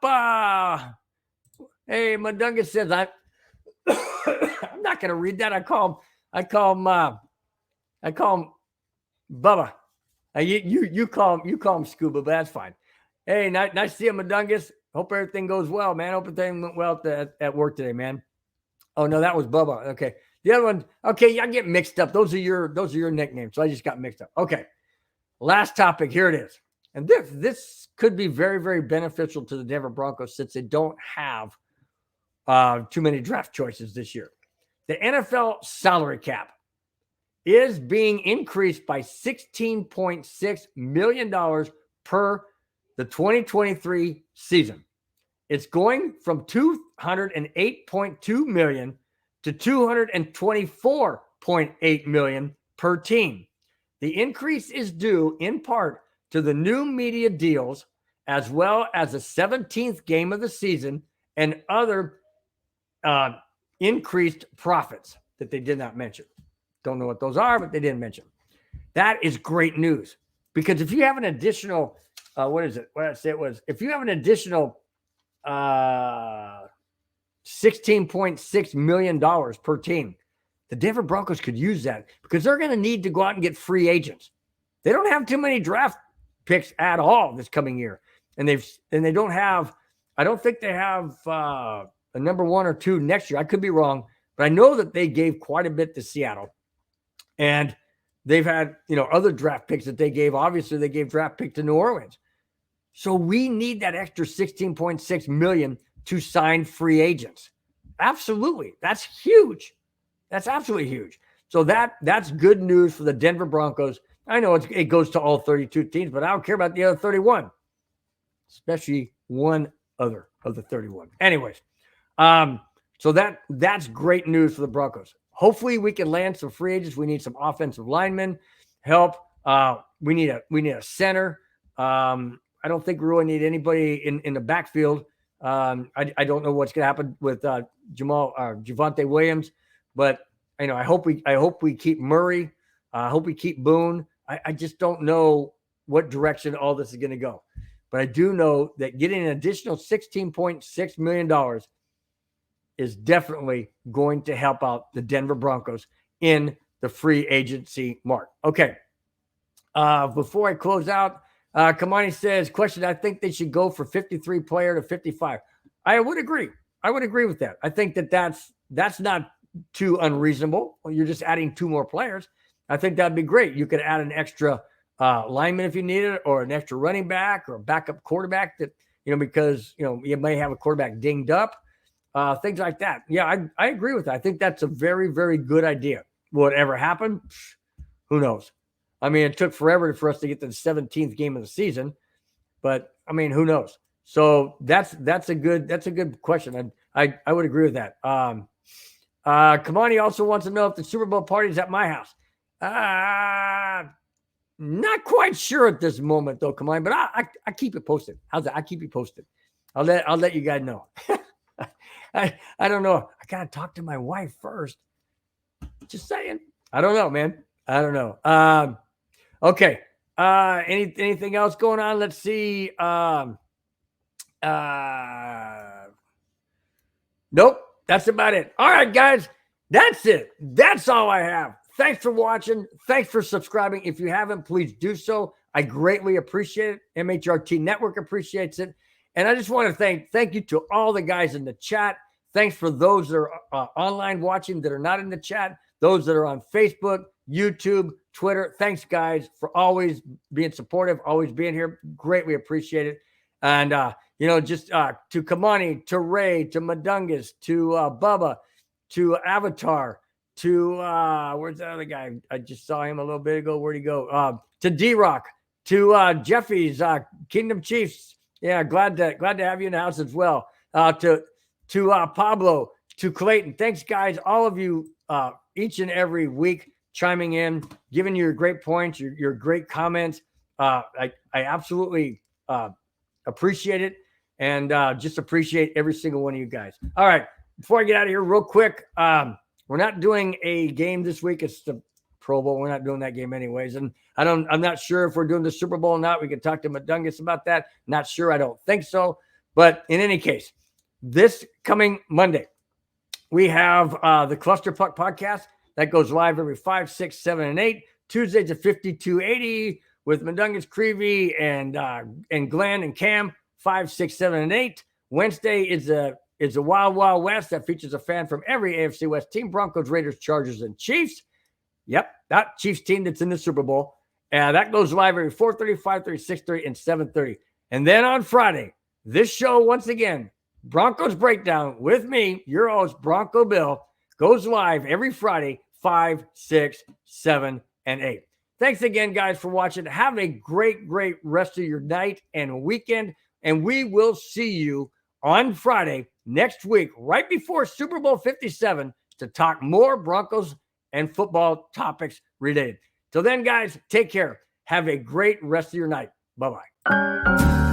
Hey, Madunga says I'm not going to read that. I call him Bubba. You call him Scuba, but that's fine. Hey, nice to see you, Madungus. Hope everything goes well, man. Hope everything went well at work today, man. Oh no, that was Bubba. Okay. The other one, okay, I get mixed up. Those are your nicknames. So I just got mixed up. Okay. Last topic. Here it is. And this could be very, very beneficial to the Denver Broncos since they don't have too many draft choices this year. The NFL salary cap is being increased by $16.6 million per the 2023 season. It's going from $208.2 million to $224.8 million per team. The increase is due in part to the new media deals, as well as the 17th game of the season and other increased profits that they did not mention. Don't know what those are, but they didn't mention. That is great news because if you have an additional, if you have an additional $16.6 million per team, the Denver Broncos could use that because they're going to need to go out and get free agents. They don't have too many draft picks at all this coming year. And they don't have, I don't think they have a number 1 or 2 next year. I could be wrong, but I know that they gave quite a bit to Seattle. And they've had, other draft picks that they gave. Obviously, they gave draft pick to New Orleans. So we need that extra $16.6 million to sign free agents. Absolutely. That's huge. That's absolutely huge. So that's good news for the Denver Broncos. I know it goes to all 32 teams, but I don't care about the other 31, especially one other of the 31. Anyways, so that's great news for the Broncos. Hopefully we can land some free agents. We need some offensive linemen help. We need a center. I don't think we really need anybody in the backfield. I don't know what's going to happen with Javonte Williams, but I hope we keep Murray. I hope we keep Boone. I just don't know what direction all this is going to go, but I do know that getting an additional $16.6 million is definitely going to help out the Denver Broncos in the free agency mark. Okay. Before I close out, Kamani says, question, I think they should go for 53 player to 55. I would agree. I would agree with that. I think that's not too unreasonable. You're just adding 2 more players. I think that'd be great. You could add an extra lineman if you need it, or an extra running back or a backup quarterback that, because, you may have a quarterback dinged up. Things like that. Yeah, I agree with that. I think that's a very, very good idea. Will it ever happen? Who knows? I mean, it took forever for us to get to the 17th game of the season, but I mean, who knows? So that's a good question. I would agree with that. Kamani also wants to know if the Super Bowl party is at my house. Not quite sure at this moment though, Kamani, but I keep it posted. How's that? I keep you posted. I'll let you guys know. I don't know. I gotta talk to my wife first. Just saying. I don't know, man. I don't know. Okay. Anything else going on? Let's see. Nope. That's about it. All right, guys. That's it. That's all I have. Thanks for watching. Thanks for subscribing. If you haven't, please do so. I greatly appreciate it. MHRT Network appreciates it. And I just want to thank you to all the guys in the chat. Thanks for those that are online watching that are not in the chat. Those that are on Facebook, YouTube, Twitter. Thanks, guys, for always being supportive, always being here. Greatly appreciate it. And, just to Kamani, to Ray, to Madungus, to Bubba, to Avatar, to where's the other guy? I just saw him a little bit ago. Where'd he go? To D-Rock, to Jeffy's Kingdom Chiefs. Yeah, glad to have you in the house as well. To Pablo, to Clayton. Thanks, guys. All of you, each and every week, chiming in, giving your great points, your great comments. I absolutely appreciate it, and just appreciate every single one of you guys. All right, before I get out of here, real quick, we're not doing a game this week. It's the Pro Bowl. We're not doing that game anyways, and I'm not sure if we're doing the Super Bowl or not. We can talk to Madungus about that. Not sure. I don't think so. But in any case, this coming Monday, we have the Cluster Puck podcast that goes live every 5, 6, 7, and 8. Tuesdays at 5280 with Madungus, Creevy, and Glenn and Cam. 5, 6, 7, and 8. Wednesday is a Wild Wild West that features a fan from every AFC West team: Broncos, Raiders, Chargers, and Chiefs. Yep, that Chiefs team that's in the Super Bowl. And that goes live every 4:30, 5:30, 6:30, and 7:30. And then on Friday, this show, once again, Broncos Breakdown with me, your host, Bronco Bill, goes live every Friday, 5, 6, 7, and 8. Thanks again, guys, for watching. Have a great, great rest of your night and weekend. And we will see you on Friday next week, right before Super Bowl 57, to talk more Broncos and football topics related. Till then, guys, take care. Have a great rest of your night. Bye-bye.